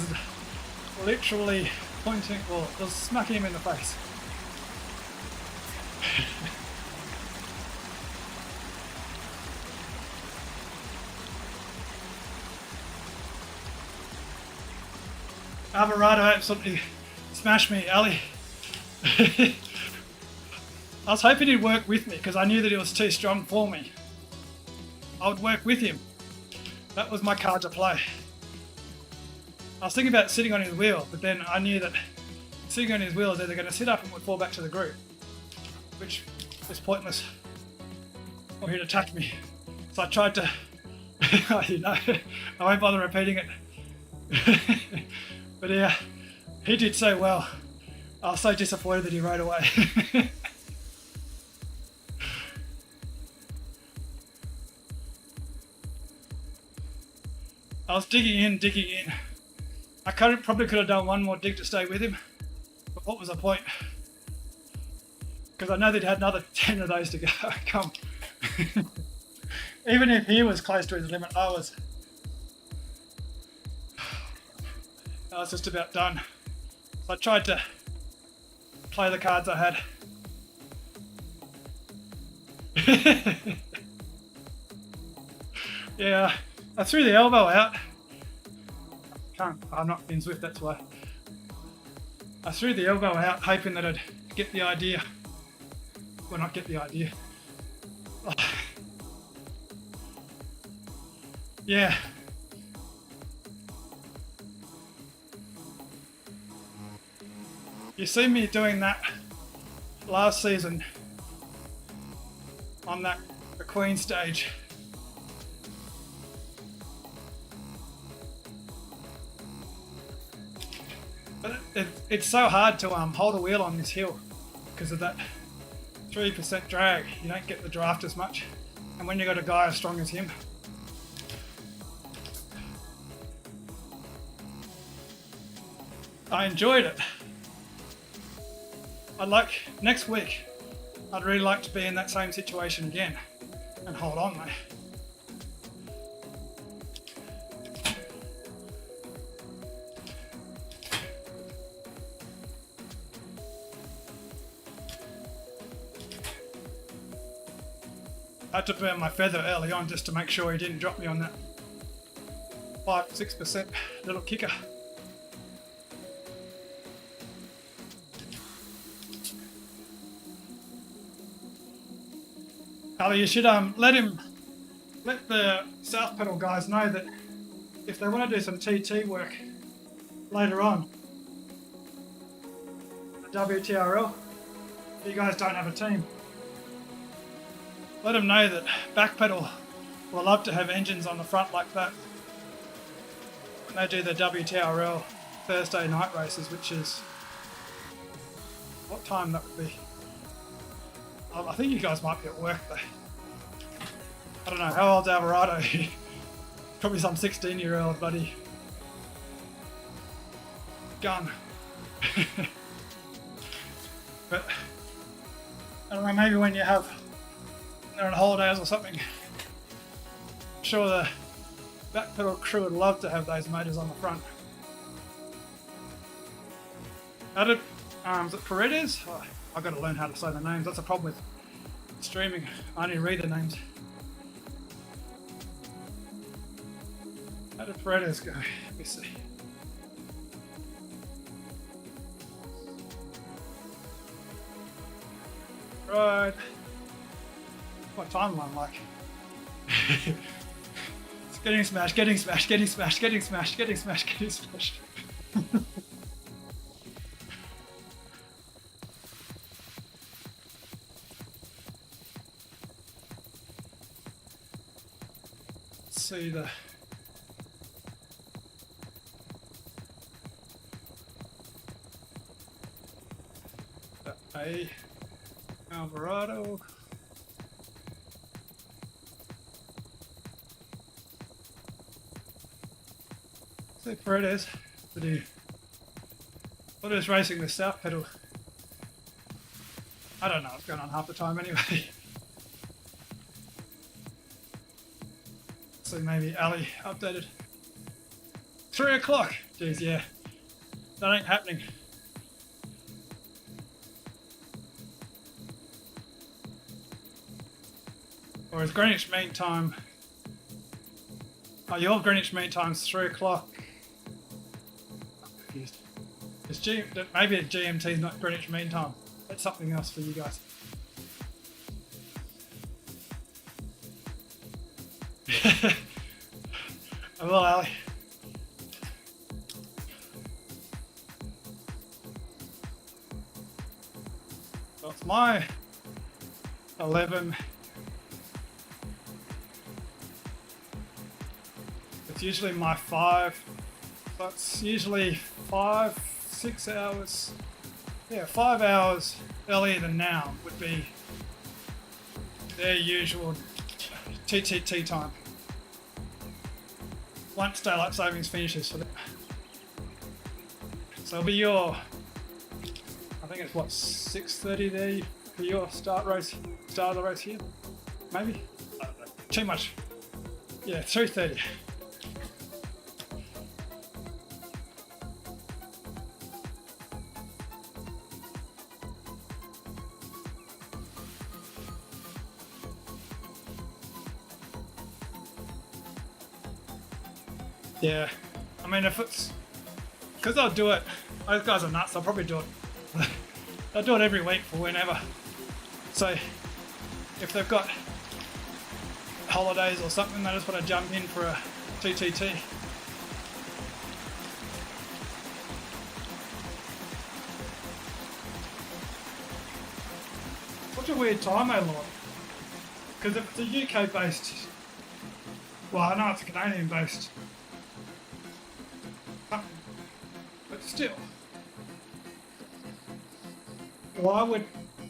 literally pointing, well, it was smacking him in the face. Alvarado absolutely smashed me, Ali. I was hoping he'd work with me because I knew that he was too strong for me. I would work with him. That was my card to play. I was thinking about sitting on his wheel, but then I knew that sitting on his wheels, either going to sit up and would fall back to the group, which is pointless, or he'd attack me. So I tried to, you know, I won't bother repeating it. But yeah, he did so well. I was so disappointed that he rode away. I was digging in. I probably could have done one more dig to stay with him, but what was the point? Because I know they'd had another 10 of those to go. Come. Even if he was close to his limit, I was just about done. So I tried to play the cards I had. Yeah, I threw the elbow out. I'm not in Zwift, that's why. I threw the elbow out hoping that I'd get the idea. Well, not get the idea. Yeah. You see me doing that last season on the Queen stage. But it's so hard to hold a wheel on this hill because of that 3% drag. You don't get the draft as much. And when you got a guy as strong as him, I enjoyed it. Next week, I'd really like to be in that same situation again and hold on, mate. I had to burn my feather early on just to make sure he didn't drop me on that 5-6% little kicker. Ali, you should let the South Pedal guys know that if they want to do some TT work later on, the WTRL, if you guys don't have a team, let them know that Backpedal will love to have engines on the front like that when they do the WTRL Thursday night races, which is what time that would be. I think you guys might be at work though. I don't know, how old's Alvarado? Probably some 16-year-old buddy. Gun. But I don't know, maybe when they're on holidays or something. I'm sure the Backpedal crew would love to have those motors on the front. Is it Paredes? Oh, I've got to learn how to say the names. That's a problem with streaming. I only read the names. How did Paredes go? Let me see. Right. What timeline like? It's getting smashed, getting smashed, getting smashed, getting smashed, getting smashed, getting smashed. See the A Alvarado. See Paredes, but he is racing the South Pedal. I don't know what's going on half the time anyway. So maybe Ali updated. 3 o'clock. Jeez, yeah. That ain't happening. Or is Greenwich Mean Time? Oh, your Greenwich Mean Time's 3 o'clock. I'm confused. Maybe GMT's not Greenwich Mean Time. That's something else for you guys. I will, Ali. So it's my 11. It's usually my 5. So it's usually 5, 6 hours. Yeah, 5 hours earlier than now would be their usual TTT time. Once daylight savings finishes for them. So it'll be your, I think it's what, 6:30 there for your start of the race here? Maybe? I don't know. Too much. Yeah, 3:30. Yeah, I mean, if it's because they'll do it, those guys are nuts. They'll probably do it. They'll do it every week for whenever. So if they've got holidays or something, they just want to jump in for a TTT. Such a weird time, eh, Lord? Because if it's a UK based, well, I know it's a Canadian based. But still, why would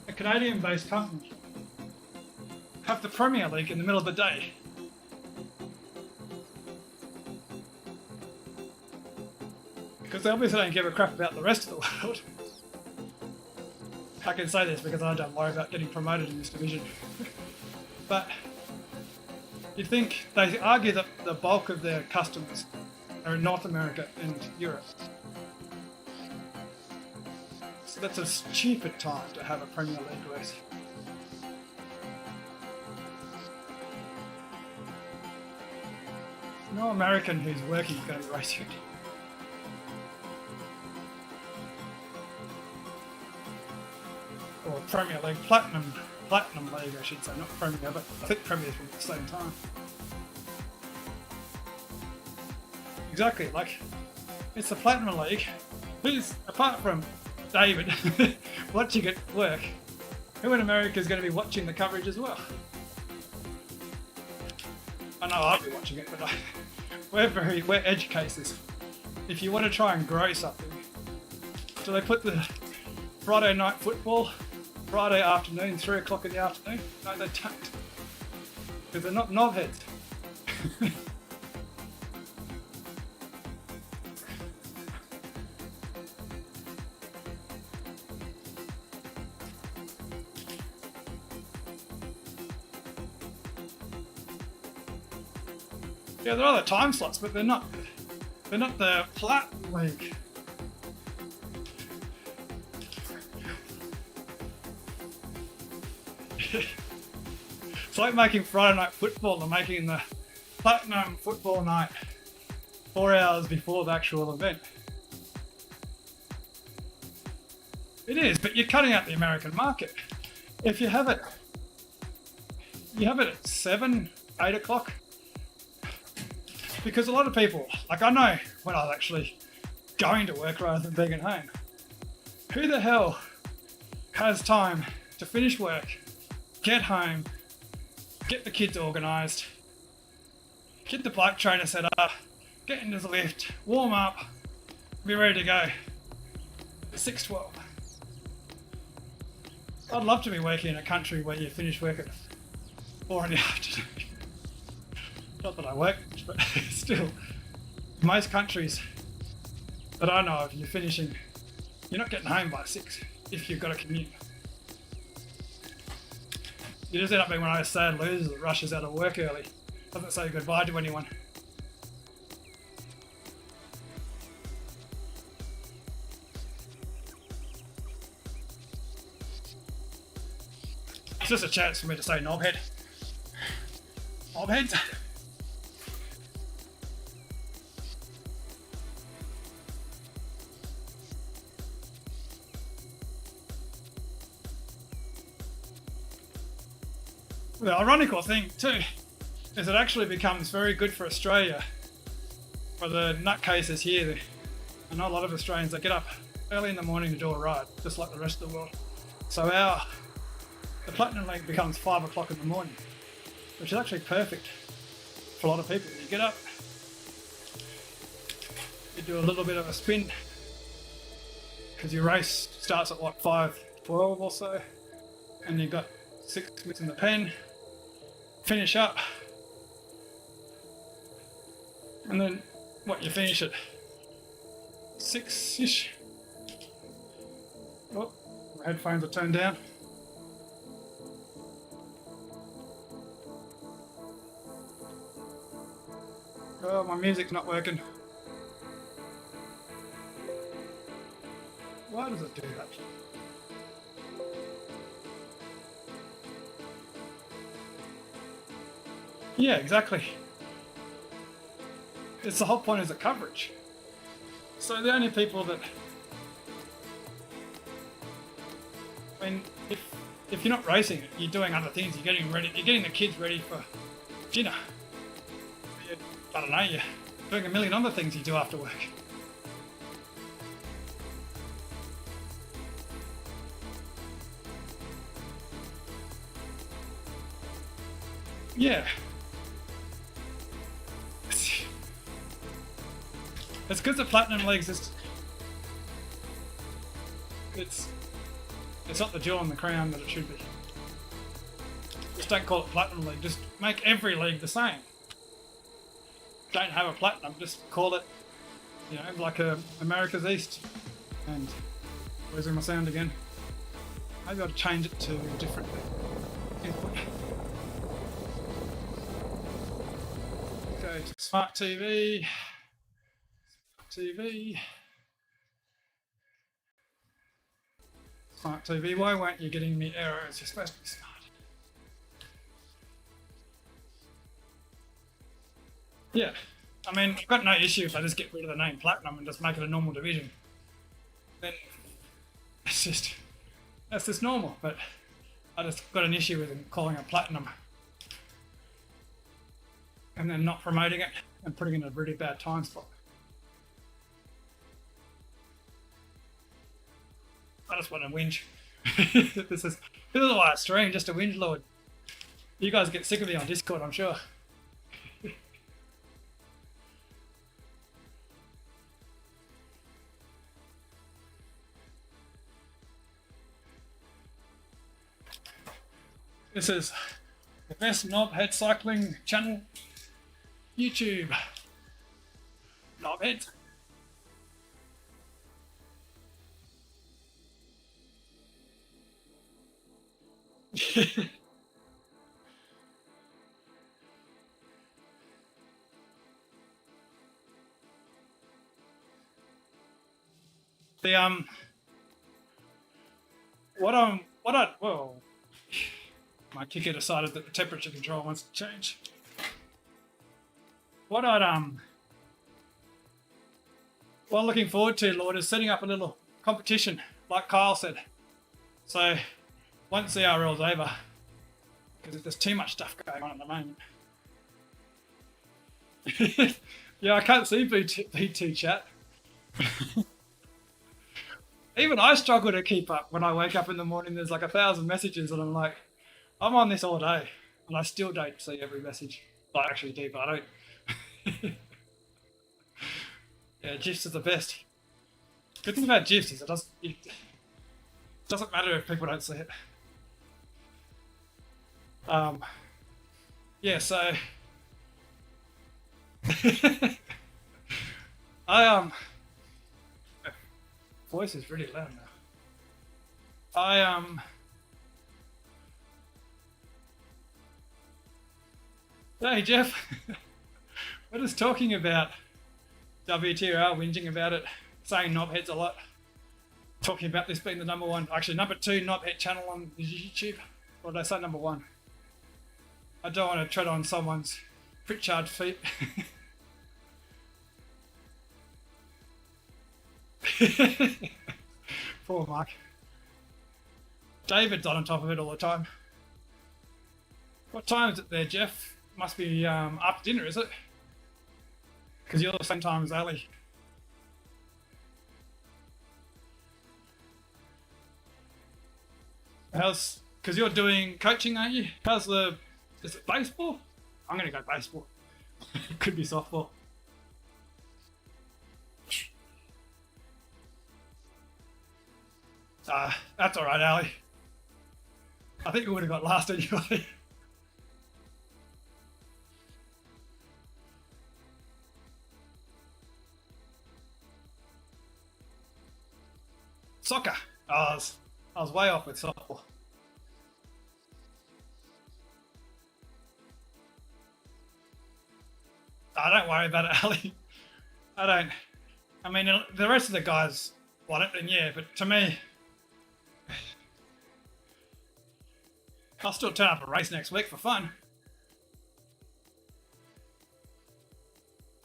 a Canadian-based company have the Premier League in the middle of the day? Because they obviously don't give a crap about the rest of the world. I can say this because I don't worry about getting promoted in this division. But you think they argue that the bulk of their customers are in North America and Europe. So that's a stupid time to have a Premier League race. No American who's working is going to be racing. Or Premier League, Platinum League I should say, not Premier, but I think Premier's from at the same time. Exactly, like, it's the Platinum League. Who's, apart from David, watching it work, who in America is going to be watching the coverage as well? I know I'll be watching it, but we're edge cases. If you want to try and grow something, do they put the Friday night football, Friday afternoon, 3 o'clock in the afternoon? No, they don't. Because they're not knobheads. Yeah, there are the time slots, but they're not the Plat League. It's like making Friday night football and making the Platinum football night 4 hours before the actual event. It is, but you're cutting out the American market. If you have it at 7, 8 o'clock. Because a lot of people, like I know when I was actually going to work rather than being at home, who the hell has time to finish work, get home, get the kids organised, get the bike trainer set up, get into the lift, warm up, be ready to go at 6:12. I'd love to be working in a country where you finish work at 4 in the afternoon. Not that I work much, but still, most countries that I know of, you're not getting home by 6 if you've got a commute. You just end up being one of those sad losers that rushes out of work early, doesn't say goodbye to anyone. It's just a chance for me to say knobhead. Knobheads. The ironical thing too is it actually becomes very good for Australia, for the nutcases here. I know a lot of Australians that get up early in the morning to do a ride, just like the rest of the world. So the platinum leg becomes 5 o'clock in the morning, which is actually perfect for a lot of people. You get up, you do a little bit of a spin, because your race starts at what, 5:12 or so, and you've got 6 minutes in the pen, finish up, and then what, you finish at 6-ish. Oh, my headphones are turned down. Oh, my music's not working. Why does it do that? Yeah, exactly. It's the whole point is the coverage. So the only people that, I mean, if you're not racing it, you're doing other things. You're getting ready. You're getting the kids ready for dinner. I don't know. You're doing a million other things you do after work. Yeah. It's because the platinum legs is it's not the jewel in the crown that it should be. Just don't call it platinum leg, just make every leg the same. Don't have a platinum, just call it, you know, like America's East. And where's my sound again? Maybe I'll change it to a different input. Go to Smart TV. Smart TV, why weren't you getting me Aeros? You're supposed to be smart. Yeah, I mean, I've got no issue if I just get rid of the name Platinum and just make it a normal division. Then that's just normal, but I just got an issue with calling it Platinum and then not promoting it and putting it in a really bad time spot. I just want to whinge. This is why I stream, just a whinge lord. You guys get sick of me on Discord, I'm sure. This is the best knobhead cycling channel, YouTube. Knobheads. Well, my kicker decided that the temperature control wants to change. What I'm looking forward to, Lord, is setting up a little competition, like Kyle said. So once ZRL's over, because there's too much stuff going on at the moment. Yeah, I can't see V2 chat. Even I struggle to keep up when I wake up in the morning. There's like 1,000 messages, and I'm like, I'm on this all day, and I still don't see every message. I actually do, but I don't. Yeah, GIFs are the best. Good thing about GIFs is it doesn't matter if people don't see it. Yeah, so voice is really loud now. Hey Jeff, we're just talking about WTRL, whinging about it, saying knobheads a lot, talking about this being the number 2 knobhead channel on YouTube. Or did I say number 1? I don't want to tread on someone's Pritchard feet. Poor Mark. David's on top of it all the time. What time is it there, Jeff? Must be after dinner, is it? Because you're the same time as Ali. How's, because you're doing coaching, aren't you? How's the, is it baseball? I'm going to go baseball. Could be softball. That's alright, Ali. I think we would have got last anyway. Soccer. I was way off with softball. Don't worry about it, Ali. I mean, the rest of the guys want it, then yeah, but to me, I'll still turn up a race next week for fun.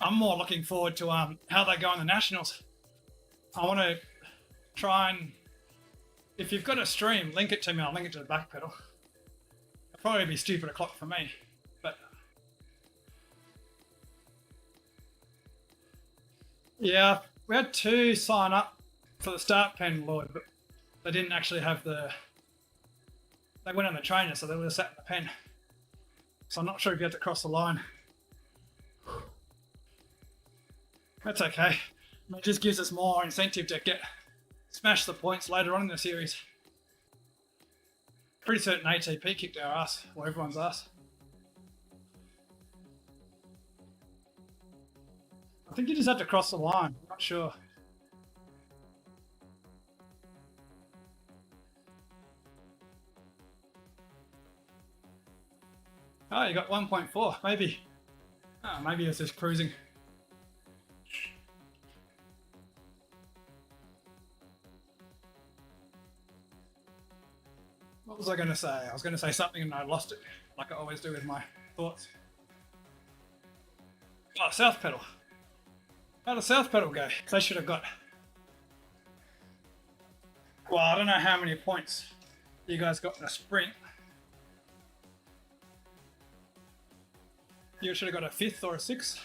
I'm more looking forward to how they go in the Nationals. I want to try and, if you've got a stream, link it to me. I'll link it to the Backpedal. It'll probably be stupid o'clock for me, but yeah, we had 2 sign up for the start pen, Lord, but they didn't actually have they went on the trainer, so they would have sat in the pen. So I'm not sure if you had to cross the line. That's okay. It just gives us more incentive to smash the points later on in the series. Pretty certain ATP kicked our ass, or everyone's ass. I think you just had to cross the line, I'm not sure. Oh, you got 1.4, maybe. Oh, maybe it's just cruising. What was I going to say? I was going to say something and I lost it, like I always do with my thoughts. Oh, South Pedal. How did South Pedal go? They should have got... Well, I don't know how many points you guys got in a sprint. You should have got a 5th or a 6th.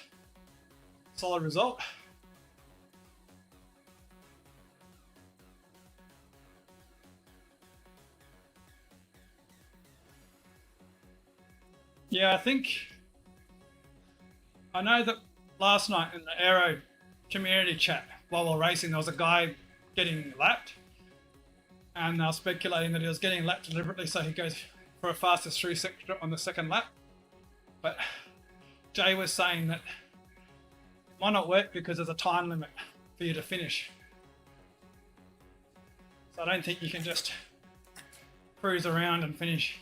Solid result. Yeah, I know that last night in the Aero community chat while we're racing, there was a guy getting lapped, and they were speculating that he was getting lapped deliberately so he goes for a fastest through sector on the second lap. But Jay was saying that it might not work because there's a time limit for you to finish. So I don't think you can just cruise around and finish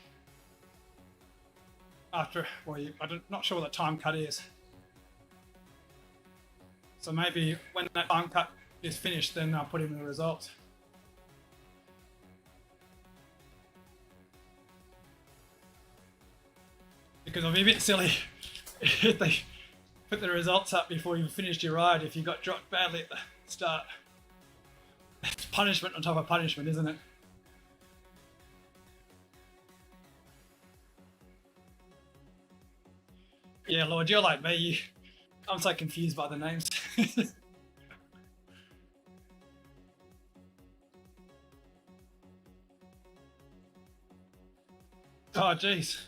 after, well, I'm not sure what the time cut is. So maybe when that time cut is finished, then I'll put in the results. Because it'll be a bit silly if they put the results up before you've finished your ride if you got dropped badly at the start. It's punishment on top of punishment, isn't it? Yeah, Lord, you're like me. I'm so confused by the names. Oh, jeez.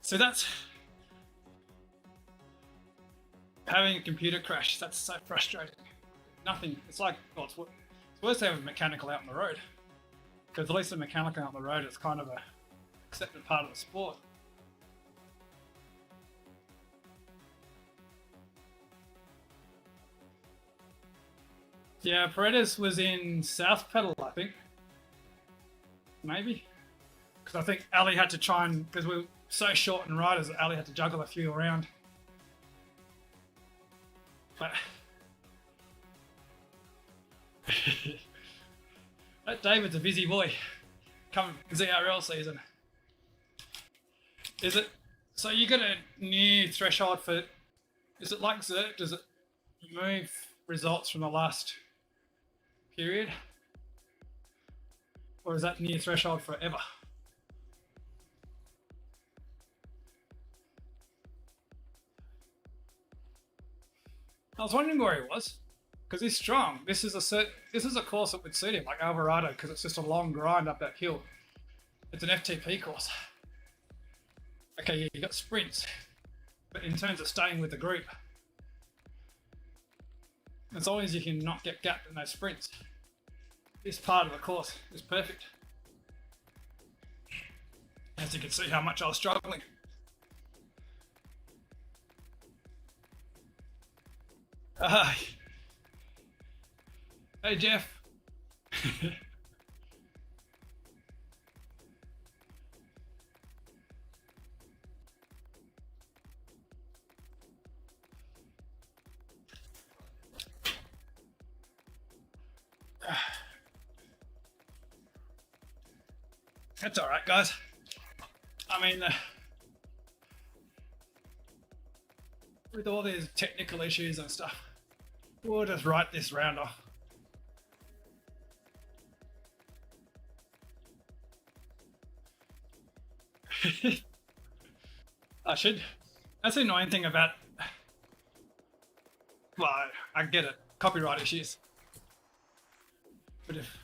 So that's having a computer crash. That's so frustrating. Nothing. It's like, well, it's worse to have a mechanical out on the road. Because at least a mechanical out on the road is kind of a accepted part of the sport. Yeah, Paredes was in South Pedal, I think. Maybe. Because I think Ali had to try and, because we were so short in riders, Ali had to juggle a few around. But that David's a busy boy. Coming ZRL season. Is it? So you got a new threshold for? Is it like ZWIFT? Does it remove results from the last period, or is that new threshold forever? I was wondering where he was. because he's strong. This is a course that would suit him, like Alvarado, because it's just a long grind up that hill. It's an FTP course. Okay, yeah, you got sprints, but in terms of staying with the group, as long as you can not get gapped in those sprints, this part of the course is perfect. As you can see how much I was struggling. Hey Jeff. That's all right, guys. I mean, with all these technical issues and stuff, we'll just write this round off. I should. That's the annoying thing about. Well, I get it. Copyright issues. But if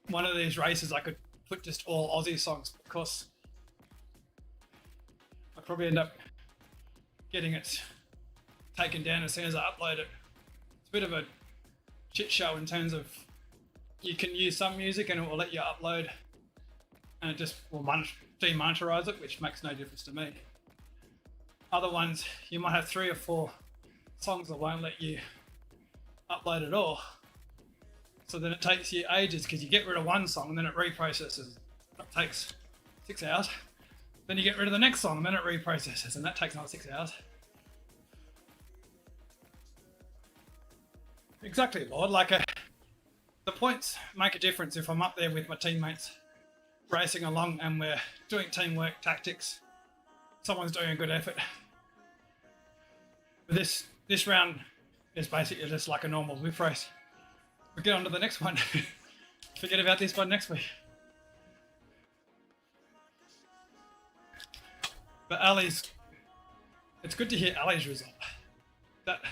one of these races I could put just all Aussie songs, because I'd probably end up getting it taken down as soon as I upload it. It's a bit of a shit show in terms of you can use some music and it will let you upload and it just will demonetize it, which makes no difference to me. Other ones, you might have 3 or 4 songs that won't let you upload at all. So then it takes you ages because you get rid of one song and then it reprocesses. That takes 6 hours. Then you get rid of the next song and then it reprocesses and that takes another 6 hours. Exactly, Lord. The points make a difference if I'm up there with my teammates racing along and we're doing teamwork tactics. Someone's doing a good effort. But this round is basically just like a normal whip race. We'll get on to the next one. Forget about this one next week. But Ali's, it's good to hear Ali's result. That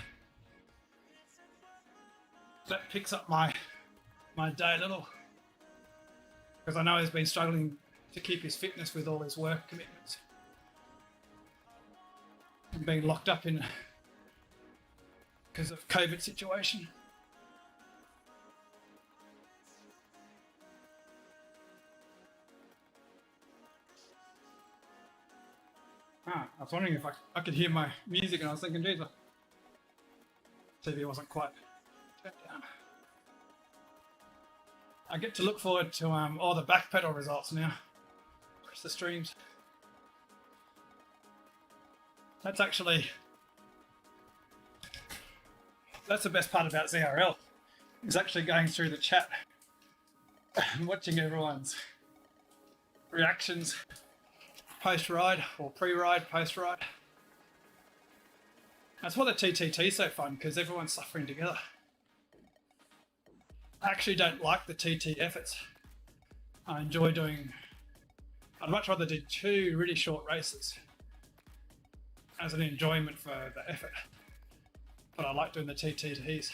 picks up my day a little. Because I know he's been struggling to keep his fitness with all his work commitments. And being locked up in because of COVID situation. I was wondering if I could hear my music and I was thinking, geez, the TV wasn't quite turned down. I get to look forward to all the Backpedal results now. Press the streams. That's the best part about ZRL, is actually going through the chat and watching everyone's reactions post-ride or pre-ride, post-ride. That's why the TTT is so fun, because everyone's suffering together. I actually don't like the TT efforts. I enjoy doing... I'd much rather do 2 really short races as an enjoyment for the effort. But I like doing the TTTs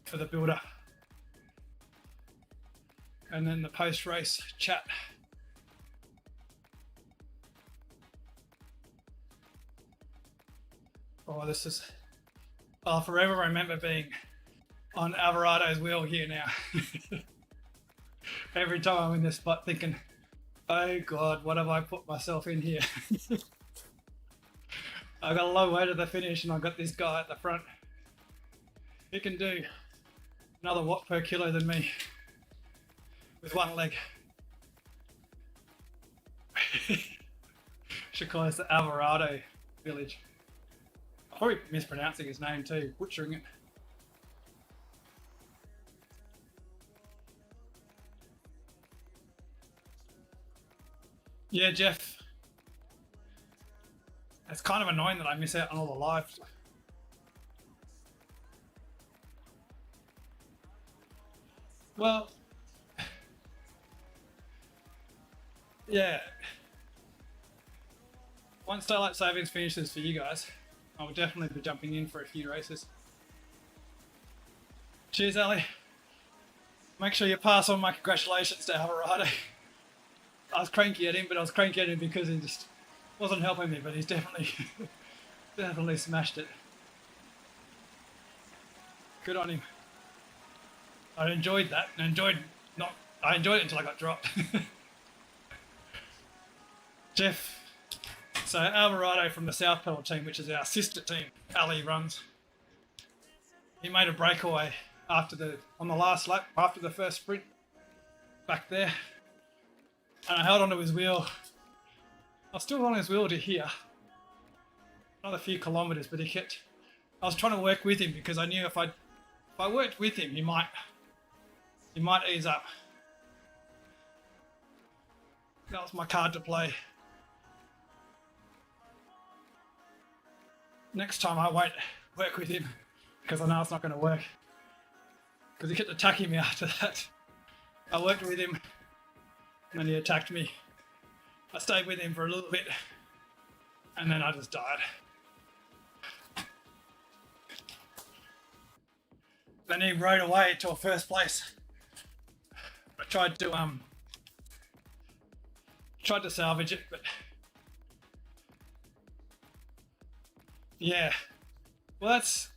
for the build-up. And then the post-race chat. Oh, this is... I'll forever remember being on Alvarado's wheel here now. Every time I'm in this spot thinking, oh God, what have I put myself in here? I got a long way to the finish and I got this guy at the front. He can do another watt per kilo than me with one leg. Should call this the Alvarado village. I'm probably mispronouncing his name too, butchering it. Yeah, Jeff. It's kind of annoying that I miss out on all the lives. Well, yeah. Once Daylight Savings finishes for you guys, I will definitely be jumping in for a few races. Cheers, Ali. Make sure you pass on my congratulations to Alvarado. I was cranky at him, but I was cranky at him because he just wasn't helping me, but he's definitely, definitely smashed it. Good on him. I enjoyed that, and I enjoyed it until I got dropped. Jeff, so Alvarado from the South Pedal team, which is our sister team, Ali runs. He made a breakaway on the last lap after the first sprint back there, and I held onto his wheel. I was still on his wheel to here, another few kilometers, but I was trying to work with him because I knew if I worked with him, he might ease up. That was my card to play. Next time I won't work with him because I know it's not going to work. Because he kept attacking me after that. I worked with him and then he attacked me. I stayed with him for a little bit and then I just died. Then he rode away to a first place. I tried to salvage it, but yeah. Well, that's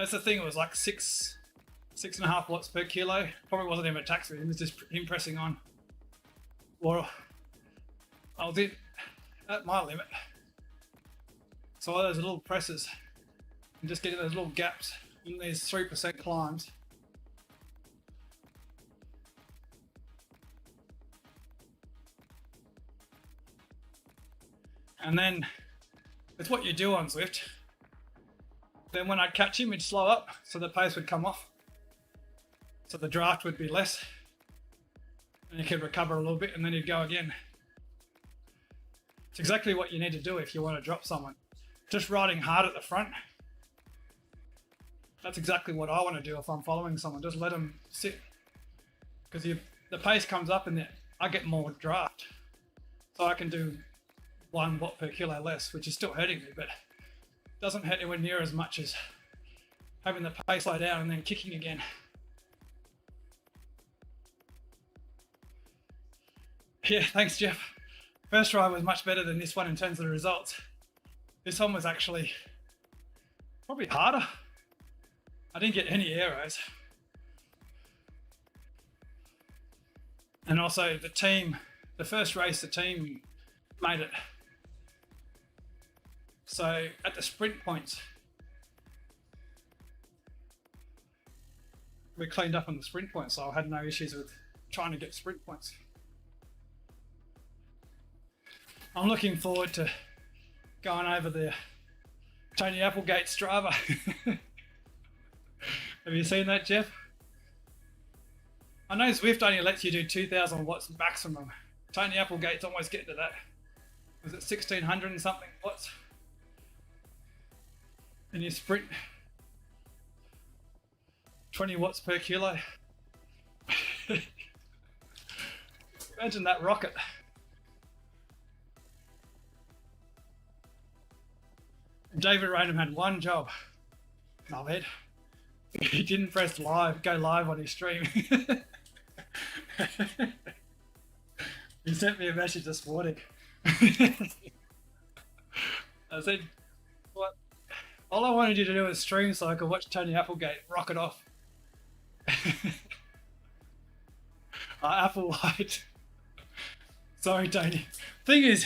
the thing. It was like 6.5 watts per kilo. Probably wasn't even a tax. It was just him pressing on. Well, I was at my limit. So all those little presses and just getting those little gaps in these 3% climbs. And then it's what you do on Zwift. Then when I'd catch him, he'd slow up, so the pace would come off. So the draft would be less. And you could recover a little bit, and then you'd go again. It's exactly what you need to do if you want to drop someone. Just riding hard at the front. That's exactly what I want to do if I'm following someone. Just let them sit. Because the pace comes up and I get more draft. So I can do 1 watt per kilo less, which is still hurting me, but doesn't hurt anywhere near as much as having the pace slow down and then kicking again. Yeah, thanks, Jeff. First ride was much better than this one in terms of the results. This one was actually probably harder. I didn't get any arrows. And also the first race, the team made it. So at the sprint points, we cleaned up on the sprint points, so I had no issues with trying to get sprint points. I'm looking forward to going over the Tony Applegate Strava. Have you seen that, Jeff? I know Zwift only lets you do 2,000 watts maximum. Tony Applegate's almost getting to that. Was it 1,600 and something watts? And you sprint 20 watts per kilo. Imagine that rocket. David Raynham had one job. Nullhead. He didn't press go live on his stream. He sent me a message this morning. I said, "What? All I wanted you to do was stream so I could watch Tony Applegate rocket off." Applewhite. Sorry, Tony. Thing is,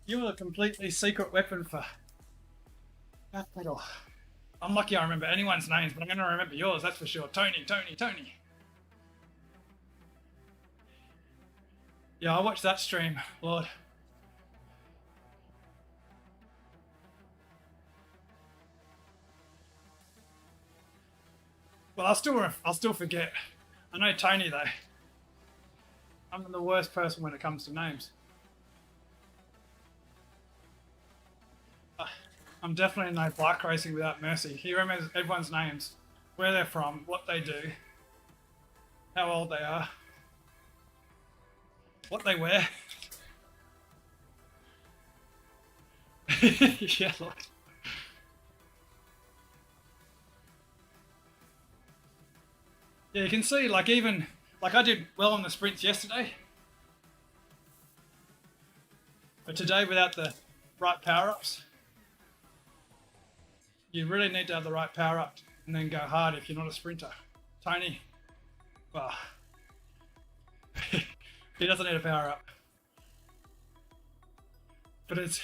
you were a completely secret weapon for Backpedal. I'm lucky I remember anyone's names, but I'm going to remember yours, that's for sure. Tony. Yeah, I watched that stream, Lord. Well, I'll still forget. I know Tony though. I'm the worst person when it comes to names. I'm definitely no bike racing without mercy. He remembers everyone's names, where they're from, what they do, how old they are, what they wear. Yeah, look. Yeah, you can see, like, even, like, I did well on the sprints yesterday. But today, without the right power-ups, you really need to have the right power-up and then go hard if you're not a sprinter. Tony, well, he doesn't need a power-up. But it's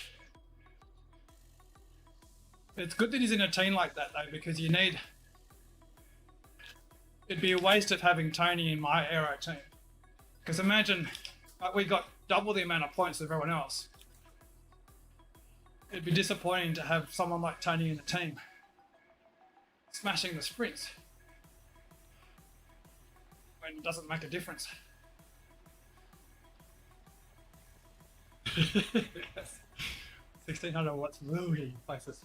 good that he's in a team like that, though, because you need... It'd be a waste of having Tony in my Aero team. Because imagine, we got double the amount of points of everyone else. It'd be disappointing to have someone like Tony in the team smashing the sprints when it doesn't make a difference. 1600 watts really places.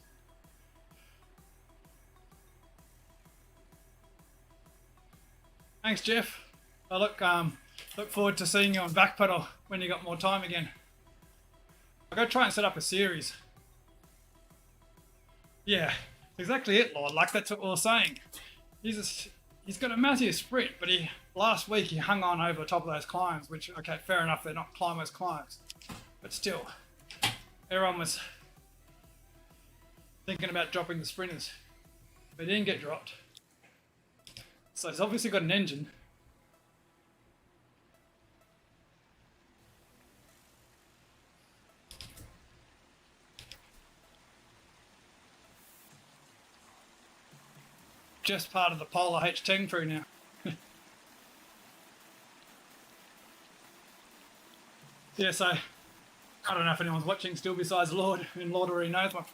Thanks, Jeff. I look forward to seeing you on Backpedal when you got more time again. I'll go try and set up a series. Yeah, exactly it, Lord. Like, that's what we were saying. He's got a massive sprint, but last week he hung on over the top of those climbs, which, okay, fair enough, they're not climbers' climbs. But still, everyone was thinking about dropping the sprinters. But he didn't get dropped. So he's obviously got an engine. Just part of the Polar H10 crew now. Yeah, so I don't know if anyone's watching still besides Lord, and Lord already knows what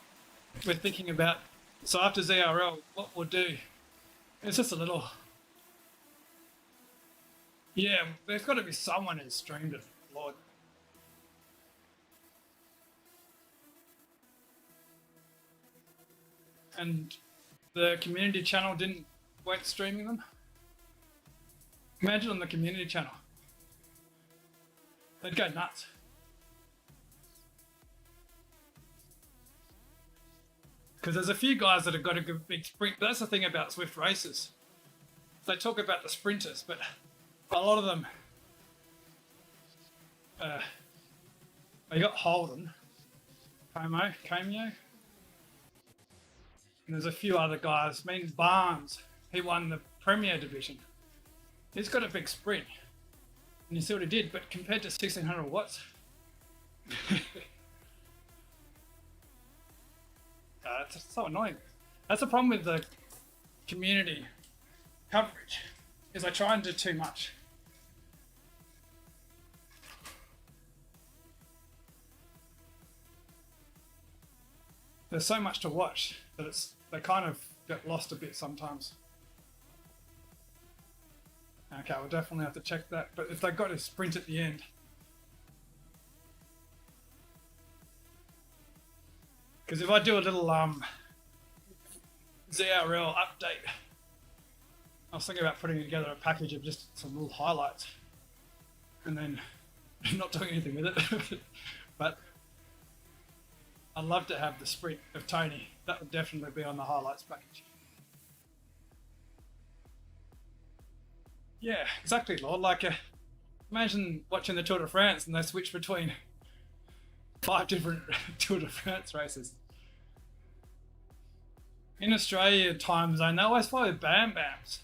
we're thinking about. So after ZRL, what we'll do, it's just a little... Yeah, there's got to be someone who's streamed it, Lord. And the community channel weren't streaming them. Imagine on the community channel. They'd go nuts. Because there's a few guys that have got a good big sprint. But that's the thing about Zwift races. They talk about the sprinters, but a lot of them, they got Holden, Cameo, and there's a few other guys. I mean, Barnes, he won the Premier Division. He's got a big sprint, and you see what he did, but compared to 1600 watts, it's so annoying. That's the problem with the community coverage, is I try and do too much. There's so much to watch that they kind of get lost a bit sometimes. Okay, we'll definitely have to check that. But if they got a sprint at the end, because if I do a little ZRL update, I was thinking about putting together a package of just some little highlights, and then not doing anything with it. But I'd love to have the sprint of Tony. That would definitely be on the highlights package. Yeah, exactly, Lord. Like, imagine watching the Tour de France and they switch between 5 different Tour de France races. In Australia time zone, they always follow Bam Bams.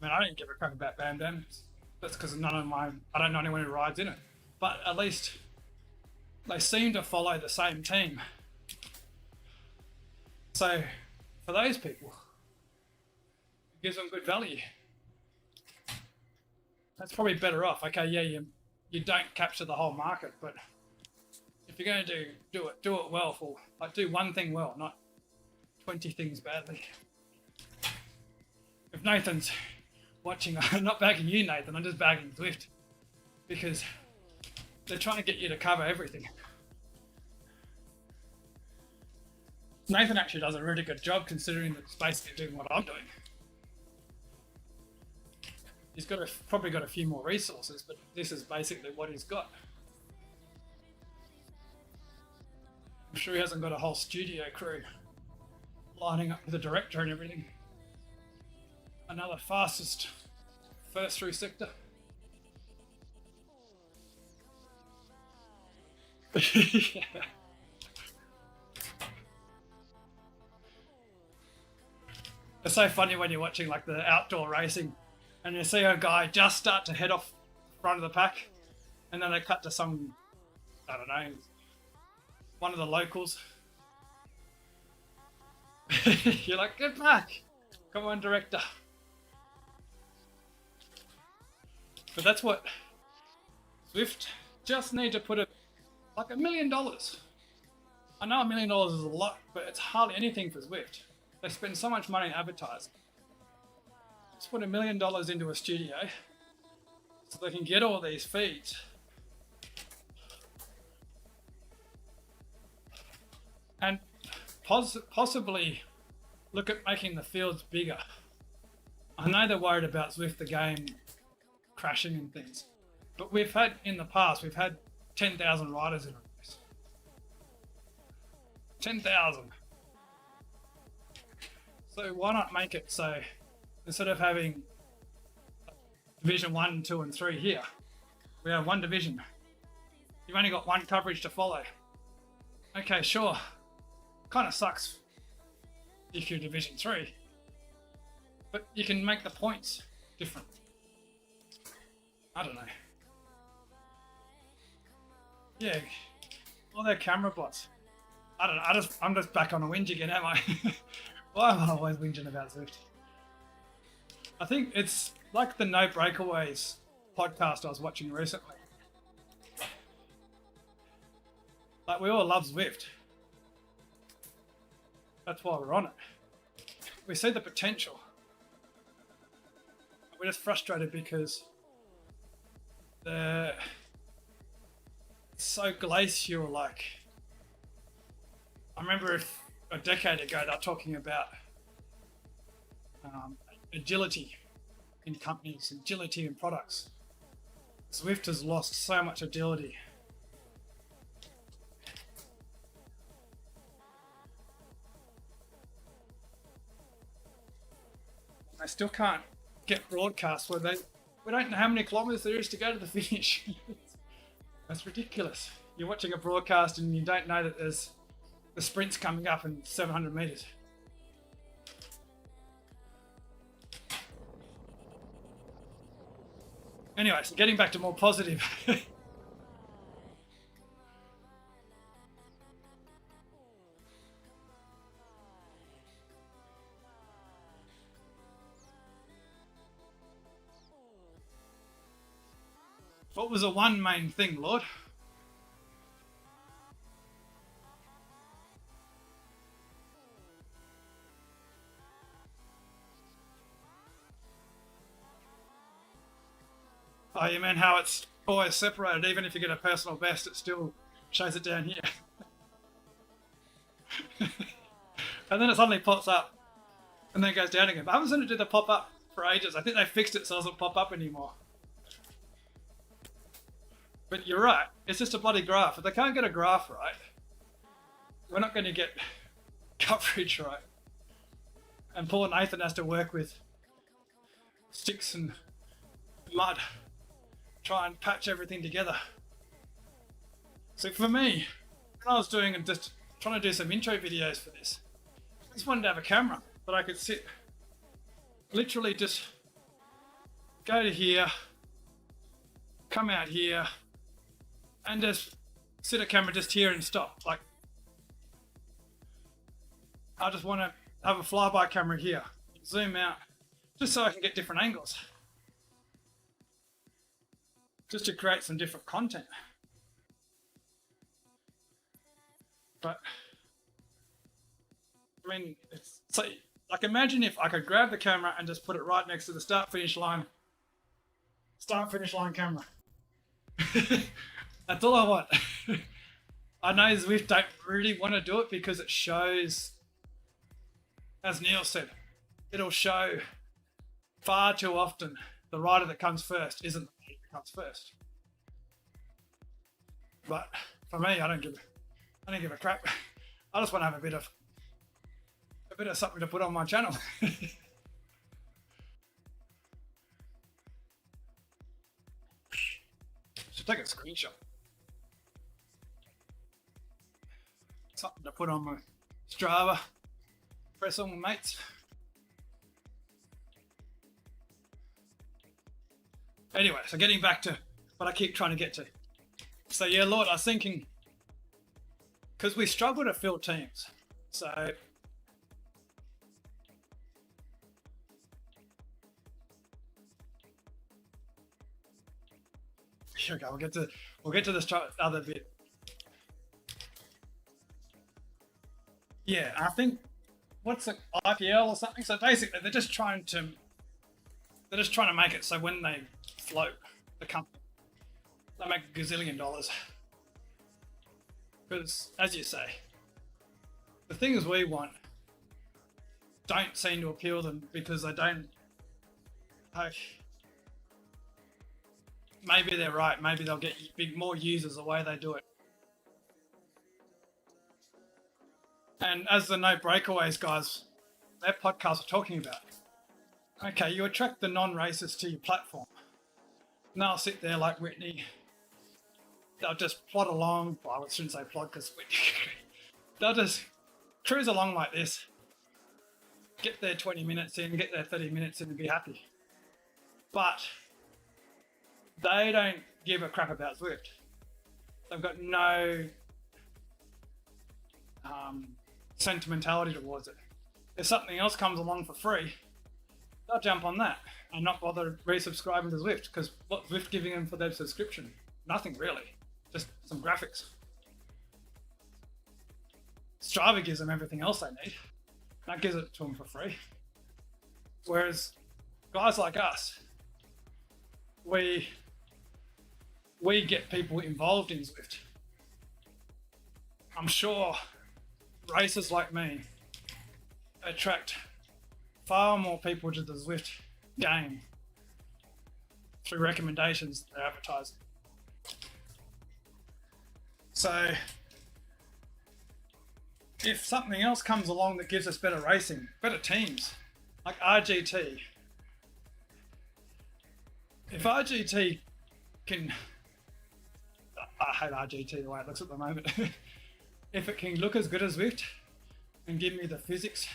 I mean, I don't give a crap about Bam Bams. That's because I don't know anyone who rides in it. But at least they seem to follow the same team. So for those people, it gives them good value. That's probably better off. Okay, yeah, you don't capture the whole market, but if you're going to do it well. Like, do one thing well, not 20 things badly. If Nathan's watching, I'm not bagging you, Nathan. I'm just bagging Zwift, because they're trying to get you to cover everything. Nathan actually does a really good job, considering that it's basically doing what I'm doing. He's probably got a few more resources, but this is basically what he's got. I'm sure he hasn't got a whole studio crew lining up with a director and everything. Another fastest first through sector. Yeah. It's so funny when you're watching like the outdoor racing and you see a guy just start to head off front of the pack and then they cut to some, I don't know, one of the locals. You're like, get back! Come on, director. But that's what ZWIFT just need to put like $1 million. I know $1 million is a lot, but it's hardly anything for ZWIFT. They spend so much money in advertising. Just put $1 million into a studio so they can get all these feeds. And possibly look at making the fields bigger. I know they're worried about ZWIFT, the game, crashing and things. But we've had, in the past, we've had 10,000 riders in a race. 10,000. So why not make it so, instead of having Division 1, 2 and 3 here, we have one division. You've only got one coverage to follow. Okay, sure. Kind of sucks if you're Division 3. But you can make the points different. I don't know. Yeah, all their camera bots. I don't know, I'm just back on a whinge again, am I? Why am I always whinging about ZWIFT? I think it's like the No Breakaways podcast I was watching recently. Like, we all love ZWIFT. That's why we're on it. We see the potential. We're just frustrated because it's so glacial. Like, I remember a decade ago they were talking about agility in companies, agility in products. ZWIFT has lost so much agility. They still can't get broadcasts where we don't know how many kilometers there is to go to the finish. That's ridiculous. You're watching a broadcast and you don't know that there's the sprint's coming up in 700 meters. Anyway, so getting back to more positive. What was the one main thing, Lord? Oh, you mean how it's always separated, even if you get a personal best, it still shows it down here. And then it suddenly pops up, and then it goes down again. But I haven't seen it do the pop-up for ages. I think they fixed it so it doesn't pop up anymore. But you're right, it's just a bloody graph. If they can't get a graph right, we're not going to get coverage right. And poor Nathan has to work with sticks and mud, try and patch everything together. So for me, when I was doing and just trying to do some intro videos for this, I just wanted to have a camera that I could sit, literally just go to here, come out here, and just sit a camera just here and stop. Like, I just want to have a flyby camera here, zoom out, just so I can get different angles, just to create some different content. But I mean, it's so, like, imagine if I could grab the camera and just put it right next to the start finish line camera. That's all I want. I know ZWIFT don't really want to do it because it shows, as Neil said, it'll show far too often the rider that comes first isn't the rider that comes first. But for me, I don't give a crap. I just want to have a bit of something to put on my channel. take a screenshot. Something to put on my Strava. Press on my mates. Anyway, so getting back to what I keep trying to get to. So yeah, Lord, I was thinking, because we struggle to fill teams. So here we go. We'll get to this other bit. Yeah, I think what's it, IPL or something. So basically, they're just trying to make it so when they float the company, they make a gazillion dollars. Because, as you say, the things we want don't seem to appeal them because they don't. Maybe they're right. Maybe they'll get more users the way they do it. And as the No Breakaways guys, their podcast are talking about, okay, you attract the non-racers to your platform. And they'll sit there like Whitney. They'll just plod along. Well, I shouldn't say plod because they'll just cruise along like this. Get their 20 minutes in, get their 30 minutes in and be happy. But they don't give a crap about ZWIFT. They've got no sentimentality towards it. If something else comes along for free, they'll jump on that and not bother resubscribing to ZWIFT, because what's ZWIFT giving them for their subscription? Nothing really, just some graphics. Strava gives them everything else they need. That gives it to them for free. Whereas guys like us, we get people involved in ZWIFT. I'm sure racers like me attract far more people to the ZWIFT game through recommendations they're advertising. So if something else comes along that gives us better racing, better teams, like RGT, if RGT can, I hate RGT the way it looks at the moment. If it can look as good as ZWIFT and give me the physics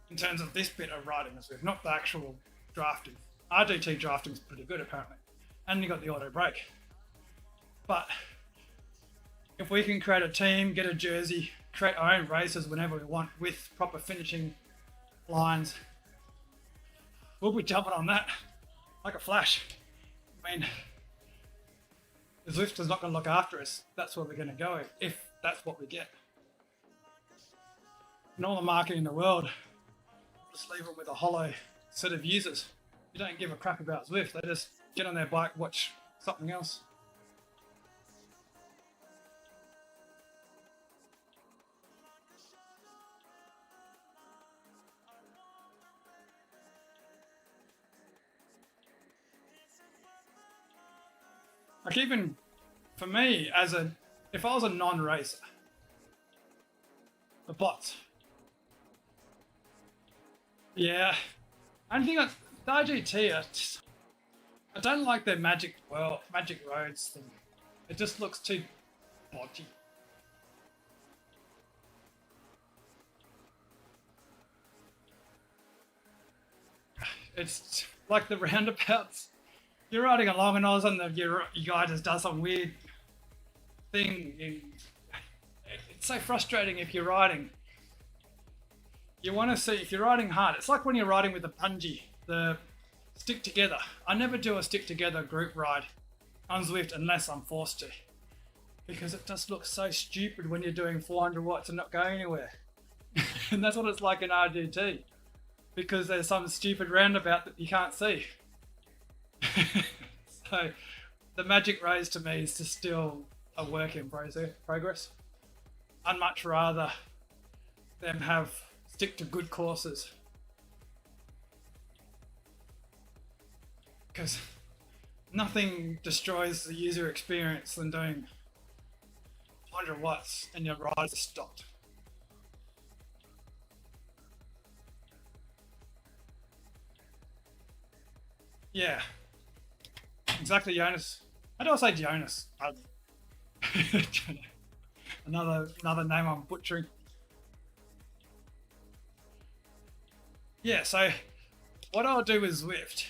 in terms of this bit of riding as ZWIFT, not the actual drafting. RGT drafting is pretty good apparently, and you got the auto brake. But if we can create a team, get a jersey, create our own races whenever we want with proper finishing lines, we'll be jumping on that like a flash. I mean, the ZWIFT is not going to look after us. That's where we're going to go if that's what we get. And all the marketing in the world, just leave them with a hollow set of users. You don't give a crap about ZWIFT. They just get on their bike, watch something else. Like even for me, if I was a non-racer, the bots, yeah, I don't think the RGT, I don't like their magic roads thing. It just looks too botty. It's like the roundabouts. You're riding along and all of a sudden your guy just does some weird thing. It's so frustrating if you're riding. You want to see, if you're riding hard, it's like when you're riding with the bungee, the stick together. I never do a stick together group ride on ZWIFT unless I'm forced to. Because it just looks so stupid when you're doing 400 watts and not going anywhere. And that's what it's like in RGT. Because there's some stupid roundabout that you can't see. So the magic race to me is just still a work in progress. I'd much rather them stick to good courses, because nothing destroys the user experience than doing 100 watts and your ride is stopped. Yeah. Exactly, Jonas. How do I say Jonas? Another name I'm butchering. Yeah, so what I'll do with ZWIFT,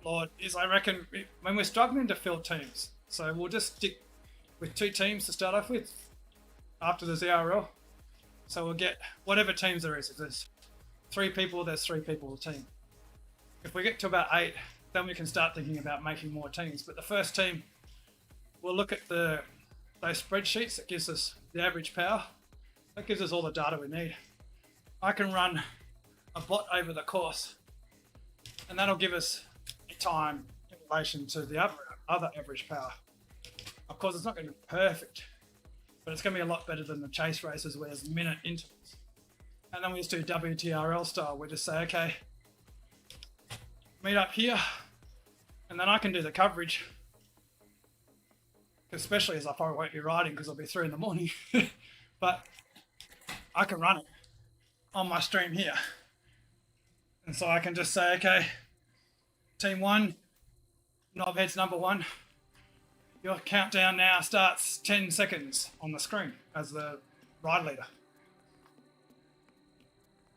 Lord, is I reckon when we're struggling to fill teams, so we'll just stick with 2 teams to start off with after the ZRL. So we'll get whatever teams there is. If there's 3 people, there's 3 people a team. If we get to about 8, then we can start thinking about making more teams. But the first team, we'll look at those spreadsheets that gives us the average power. That gives us all the data we need. I can run a bot over the course, and that'll give us time in relation to the other average power. Of course, it's not going to be perfect, but it's going to be a lot better than the chase races where there's minute intervals. And then we just do WTRL style. We just say, okay, meet up here, and then I can do the coverage, especially as I probably won't be riding because it'll be 3 in the morning. But I can run it on my stream here. And so I can just say, okay, team 1, knobheads number 1, your countdown now starts 10 seconds on the screen as the ride leader.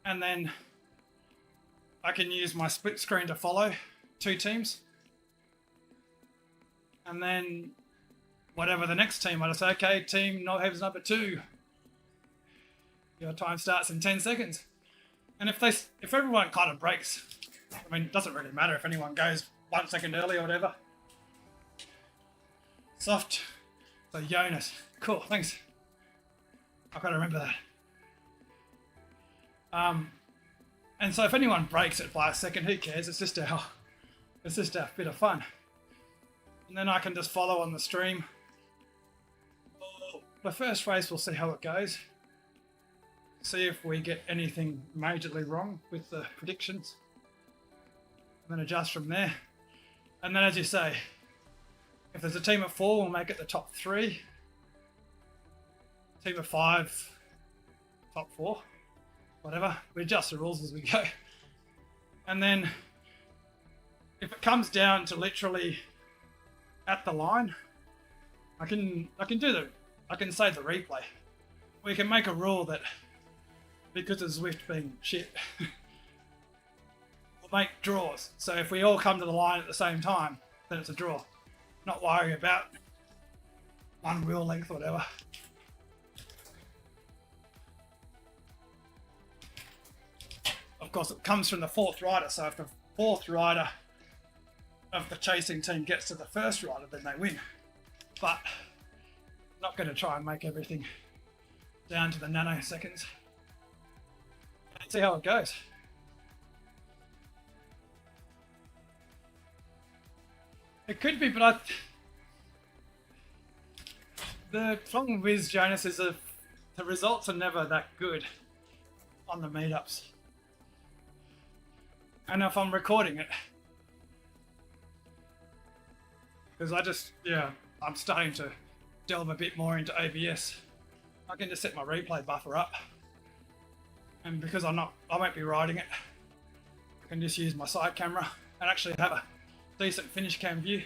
And then I can use my split screen to follow 2 teams. And then whatever the next team, I just say, okay, team knobheads number 2, your time starts in 10 seconds. And if everyone kind of breaks, I mean, it doesn't really matter if anyone goes 1 second early or whatever. Soft. So Jonas. Cool, thanks. I've got to remember that. And so if anyone breaks it by a second, who cares? It's just a bit of fun. And then I can just follow on the stream. The first race, we'll see how it goes. See if we get anything majorly wrong with the predictions. And then adjust from there. And then, as you say, if there's a team of 4, we'll make it the top 3. Team of 5, top 4. Whatever. We adjust the rules as we go. And then, if it comes down to literally at the line, I can say the replay. We can make a rule that, because of ZWIFT being shit, we'll make draws. So if we all come to the line at the same time, then it's a draw. Not worry about 1 wheel length or whatever. Of course, it comes from the 4th rider, so if the 4th rider of the chasing team gets to the 1st rider, then they win. But I'm not going to try and make everything down to the nanoseconds. Let's see how it goes. It could be, but the problem with Jonas is the results are never that good on the meetups. And if I'm recording it, because I'm starting to delve a bit more into OBS, I can just set my replay buffer up. And because I won't be riding it, I can just use my side camera and actually have a decent finish cam view.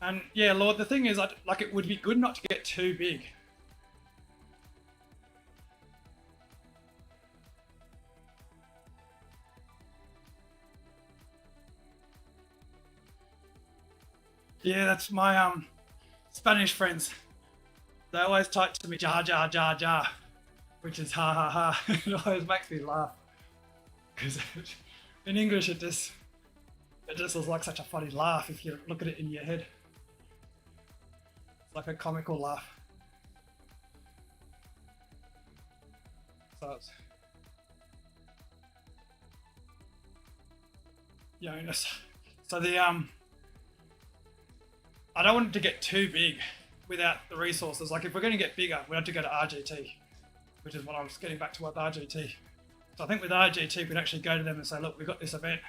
And yeah, Lord, the thing is, it would be good not to get too big. Yeah, that's my Spanish friends. They always type to me jar jar jar jar, which is ha ha ha. It always makes me laugh because in English it just was like such a funny laugh if you look at it in your head. It's like a comical laugh. So it's Jonas. So the I don't want it to get too big without the resources. Like if we're going to get bigger, we have to go to RGT, which is what I was getting back to with RGT. So I think with RGT, we'd actually go to them and say, look, we've got this event.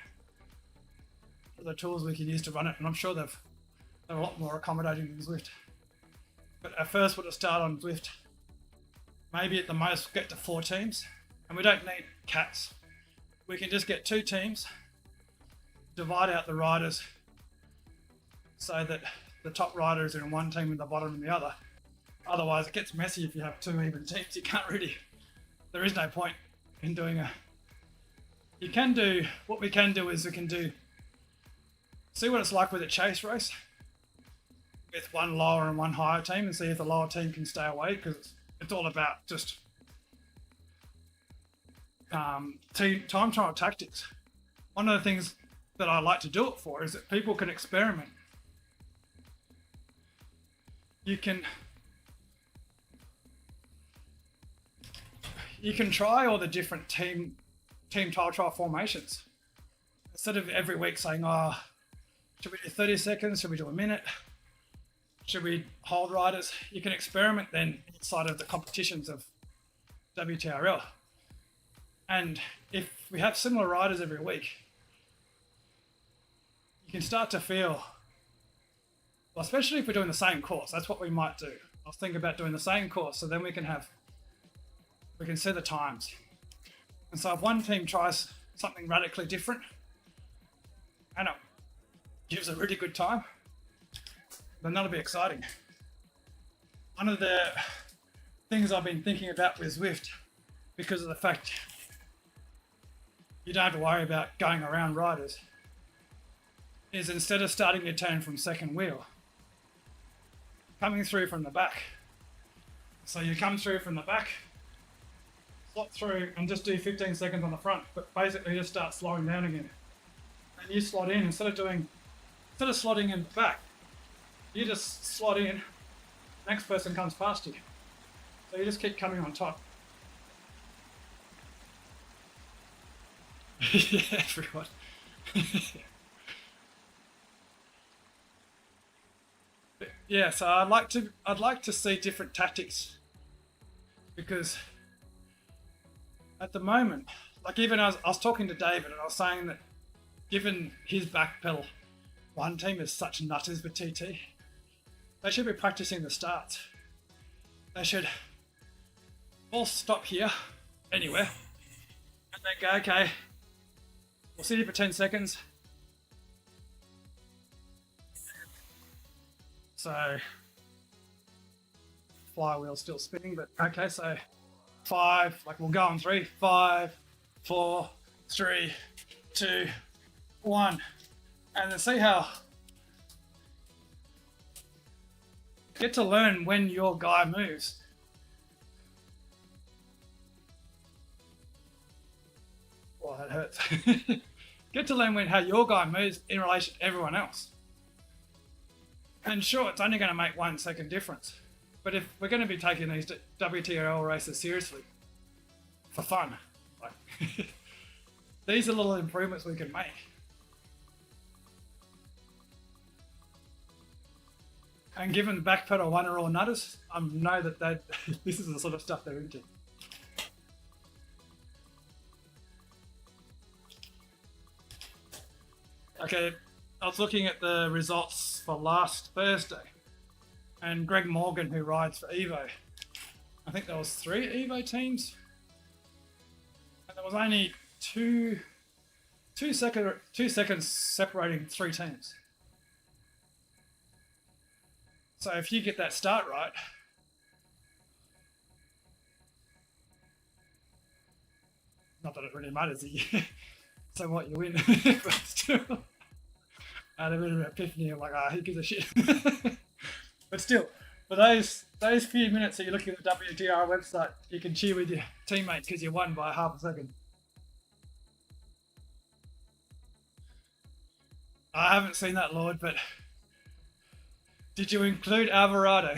What are the tools we can use to run it? And I'm sure they're a lot more accommodating than ZWIFT. But at first, we'll just start on ZWIFT. Maybe at the most, get to 4 teams. And we don't need cats. we can just get 2 teams, divide out the riders so that the top rider is in one team and the bottom in the other. Otherwise it gets messy if you have 2 even teams. You can't really, there is no point in doing what we can do is we can see what it's like with a chase race with 1 lower and 1 higher team, and see if the lower team can stay away, because it's all about just time trial tactics. One of the things that I like to do it for is that people can experiment. You can try all the different team trial formations. Instead of every week saying, oh, should we do 30 seconds? Should we do a minute? Should we hold riders? You can experiment then inside of the competitions of WTRL. And if we have similar riders every week, you can start to feel, well, especially if we're doing the same course, that's what we might do. I was thinking about doing the same course, so then we can see the times. And so if one team tries something radically different and it gives a really good time, then that'll be exciting. One of the things I've been thinking about with ZWIFT, because of the fact you don't have to worry about going around riders, is instead of starting your turn from second wheel, coming through from the back. So you come through from the back, slot through and just do 15 seconds on the front, but basically just start slowing down again. And you slot in, instead of slotting in the back, you just slot in, next person comes past you. So you just keep coming on top. Yeah, everyone. Yeah, so I'd like to see different tactics, because at the moment, like even I was talking to David and I was saying that given his Backpedal, one team is such nutters with TT, they should be practicing the starts. They should all stop here, anywhere, and then go, okay, we'll sit here for 10 seconds. So, flywheel's still spinning, but okay, so 5, like we'll go on 3, 5, 4, 3, 2, 1, and then see how, get to learn when your guy moves. Well, that hurts. Get to learn how your guy moves in relation to everyone else. And sure, it's only going to make 1 second difference. But if we're going to be taking these WTRL races seriously, for fun, like, these are little improvements we can make. And given the Backpedal one are all nutters, I know that this is the sort of stuff they're into. Okay, I was looking at the results for last Thursday, and Greg Morgan, who rides for Evo, I think there was 3 Evo teams, and there was only two seconds separating 3 teams. So if you get that start right, not that it really matters, so what, you win, but still, I had a bit of an epiphany. I'm like, who gives a shit? But still, for those few minutes that you're looking at the WTRL website, you can cheer with your teammate because you won by half a second. I haven't seen that, Lord, but did you include Alvarado?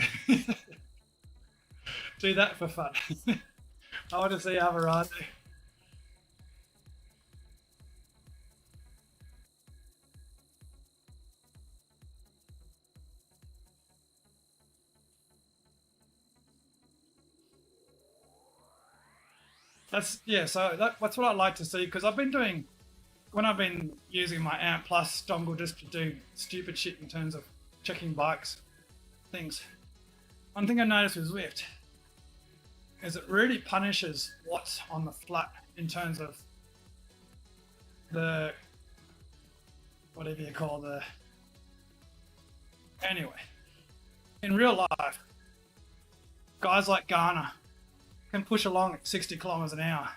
Do that for fun. I want to see Alvarado. So that's what I like to see, because I've been doing, when I've been using my AMP Plus dongle just to do stupid shit in terms of checking bikes, things. One thing I noticed with ZWIFT is it really punishes what's on the flat in terms of the, whatever you call the, anyway, in real life, guys like Garner can push along at 60 kilometers an hour.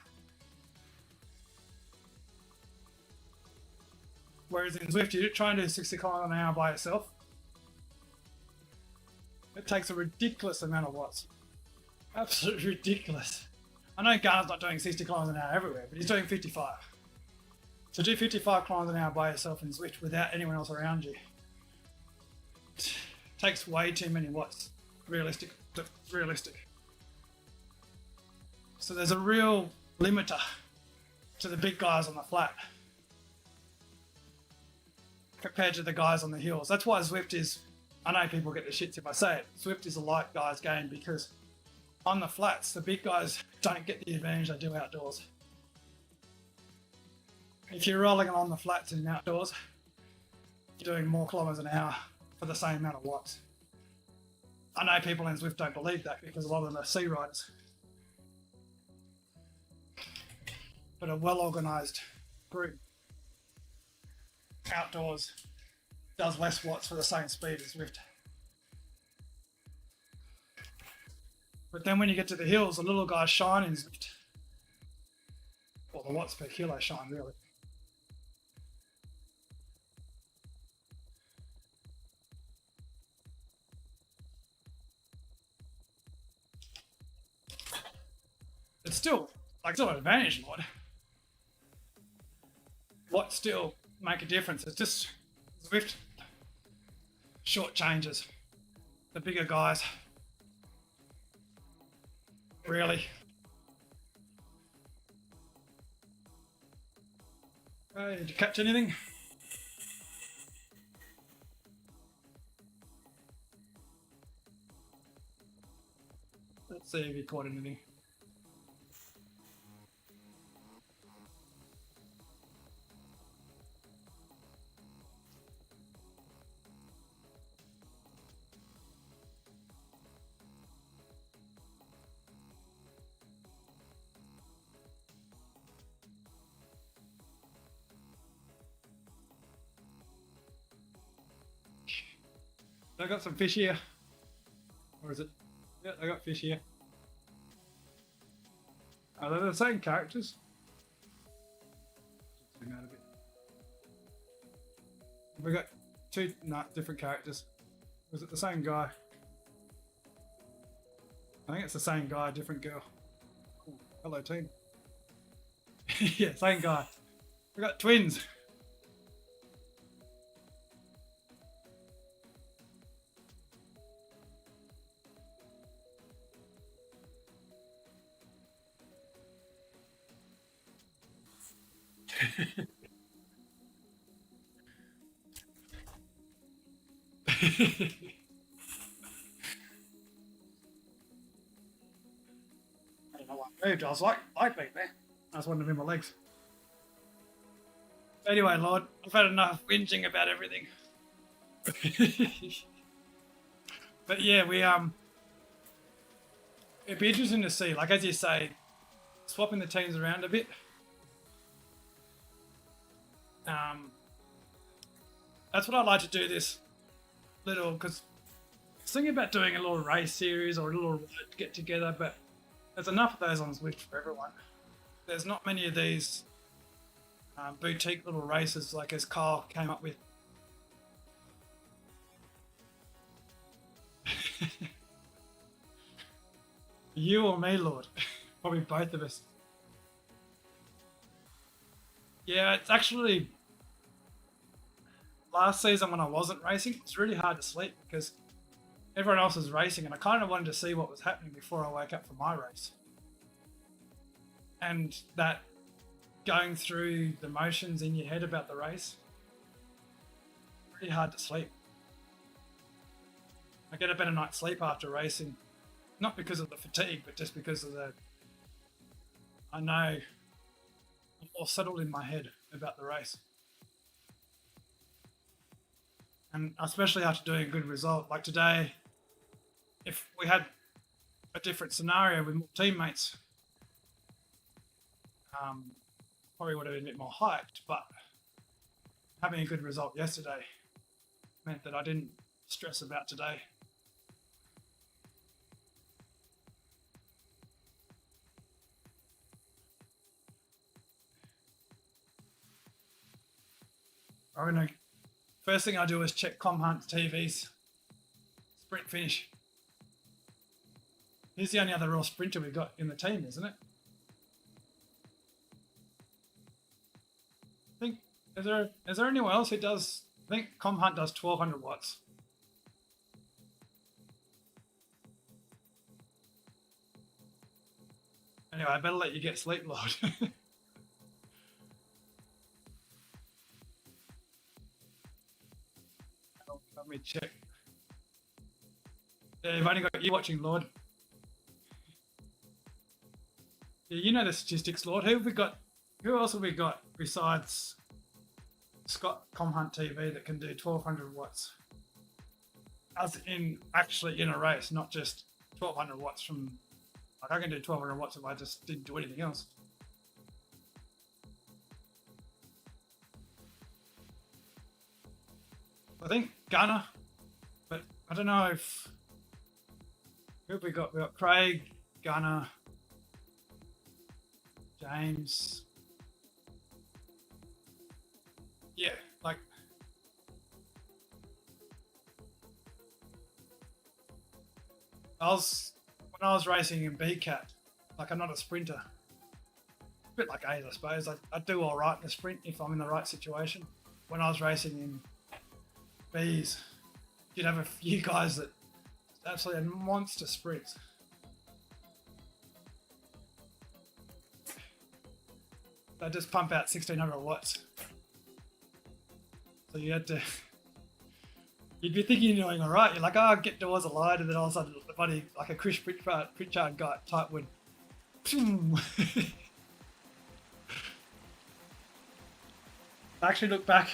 Whereas in Zwift, you try and do 60 kilometers an hour by yourself. It takes a ridiculous amount of watts. Absolutely ridiculous. I know Garner's not doing 60 kilometers an hour everywhere, but he's doing 55. To do 55 kilometers an hour by yourself in Zwift without anyone else around you takes way too many watts. Realistic. So there's a real limiter to the big guys on the flat compared to the guys on the hills. That's why Zwift is, I know people get the shits if I say it, Zwift is a light guys game, because on the flats, the big guys don't get the advantage they do outdoors. If you're rolling on the flats and outdoors, you're doing more kilometers an hour for the same amount of watts. I know people in Zwift don't believe that because a lot of them are sea riders. But a well-organised group outdoors does less watts for the same speed as Zwift. But then when you get to the hills, the little guys shine in Zwift. Well, the watts per kilo shine, really. It's still, like, still an advantage, Lord. What still make a difference? It's just Zwift short changes. The bigger guys. Really. Did you catch anything? Let's see if you caught anything. I got some fish here. Or is it? Yeah, I got fish here. Are they the same characters? Zoom out a bit. We got two different characters. Was it the same guy? I think it's the same guy, different girl. Ooh, hello team. Yeah, same guy. We got twins. I don't know what I moved. I was like being there. I just wanted to move my legs. Anyway, Lord, I've had enough whinging about everything. But yeah, it'd be interesting to see, like as you say, swapping the teams around a bit. That's what I'd like to do this little, because I was thinking about doing a little race series or a little get together, but there's enough of those on Zwift for everyone. There's not many of these boutique little races like as Kyle came up with. You or me, Lord? Probably both of us. Yeah, it's actually last season when I wasn't racing, it's really hard to sleep because everyone else is racing and I kind of wanted to see what was happening before I woke up for my race. And that going through the motions in your head about the race, really hard to sleep. I get a better night's sleep after racing, not because of the fatigue, but just because of I know I'm more settled in my head about the race. And especially after doing a good result, like today, if we had a different scenario with more teammates, probably would have been a bit more hyped, but having a good result yesterday meant that I didn't stress about today. First thing I do is check ComHunt TV's sprint finish. He's the only other real sprinter we've got in the team, isn't it? I think, is there anyone else who does, I think ComHunt does 1200 watts. Anyway, I better let you get sleep, Lord. Let me check. Yeah, you've only got you watching, Lord. Yeah, you know the statistics, Lord. Who have we got? Who else have we got besides Scott ComHunt TV that can do 1200 watts? As in actually in a race, not just 1200 watts from. Like I can do 1200 watts if I just didn't do anything else. I think Gunner, but I don't know if who have we got? We got Craig, Gunner, James. Yeah, like when I was racing in BCAT, like I'm not a sprinter. A bit like A's, I suppose. I do all right in a sprint if I'm in the right situation. When I was racing in B's, you'd have a few guys that absolutely monster sprints. They just pump out 1600 watts. So you had to, you'd be thinking you're doing all right. You're like, oh, I'll get towards a line, and then all of a sudden, the buddy, like a Chris Pritchard guy type would, I actually look back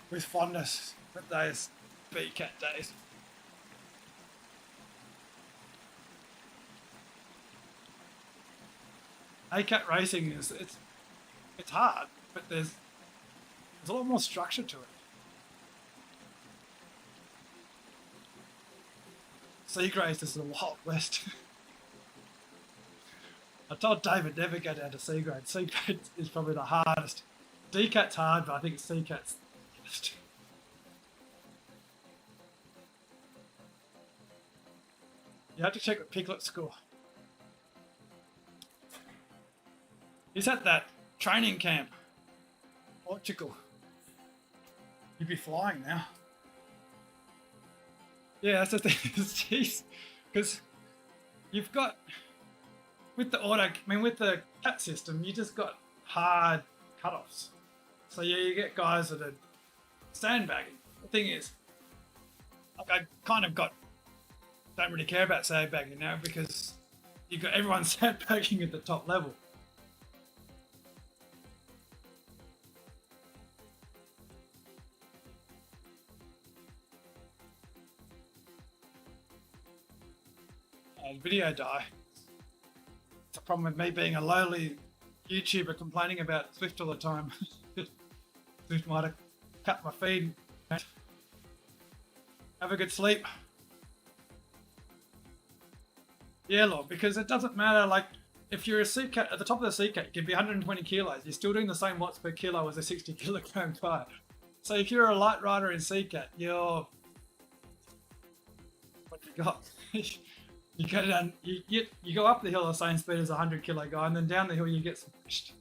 with fondness at those BCAT days. ACAT racing it's hard, but there's a lot more structure to it. Seagraves is the Wild West. I told David never go down to Seagrade. Seagrade is probably the hardest. DCAT's hard, but I think CCAT's the best. You have to check what Piglet's score. He's at that training camp, Portugal. You'd be flying now. Yeah, that's the thing. Jeez, because you've got with the cat system, you just got hard cutoffs. So yeah, you get guys that are sandbagging. The thing is, like I kind of don't really care about sandbagging now because you've got everyone sandbagging at the top level. Video die. It's a problem with me being a lowly YouTuber complaining about ZWIFT all the time. ZWIFT might have cut my feed. Have a good sleep. Yeah, Lord, because it doesn't matter, like, if you're a CCAT, at the top of the CCAT, you can be 120 kilos. You're still doing the same watts per kilo as a 60 kilogram tire. So if you're a light rider in CCAT, you're... What you got? You go down, you go up the hill the same speed as a 100 kilo guy, and then down the hill you get smashed.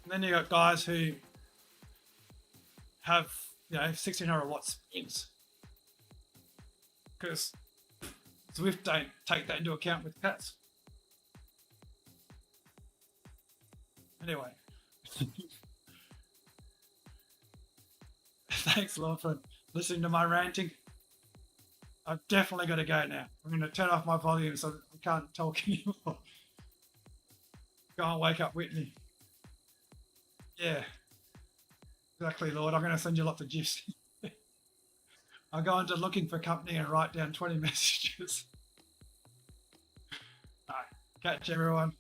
And then you got guys who have 1600 watts spins, because ZWIFT don't take that into account with cats. Anyway, thanks, Lord, for listening to my ranting. I've definitely got to go now. I'm going to turn off my volume so that I can't talk anymore. Go and wake up Whitney. Yeah. Exactly, Lord. I'm going to send you lots of gifs. I'll go into looking for company and write down 20 messages. Alright. Catch everyone.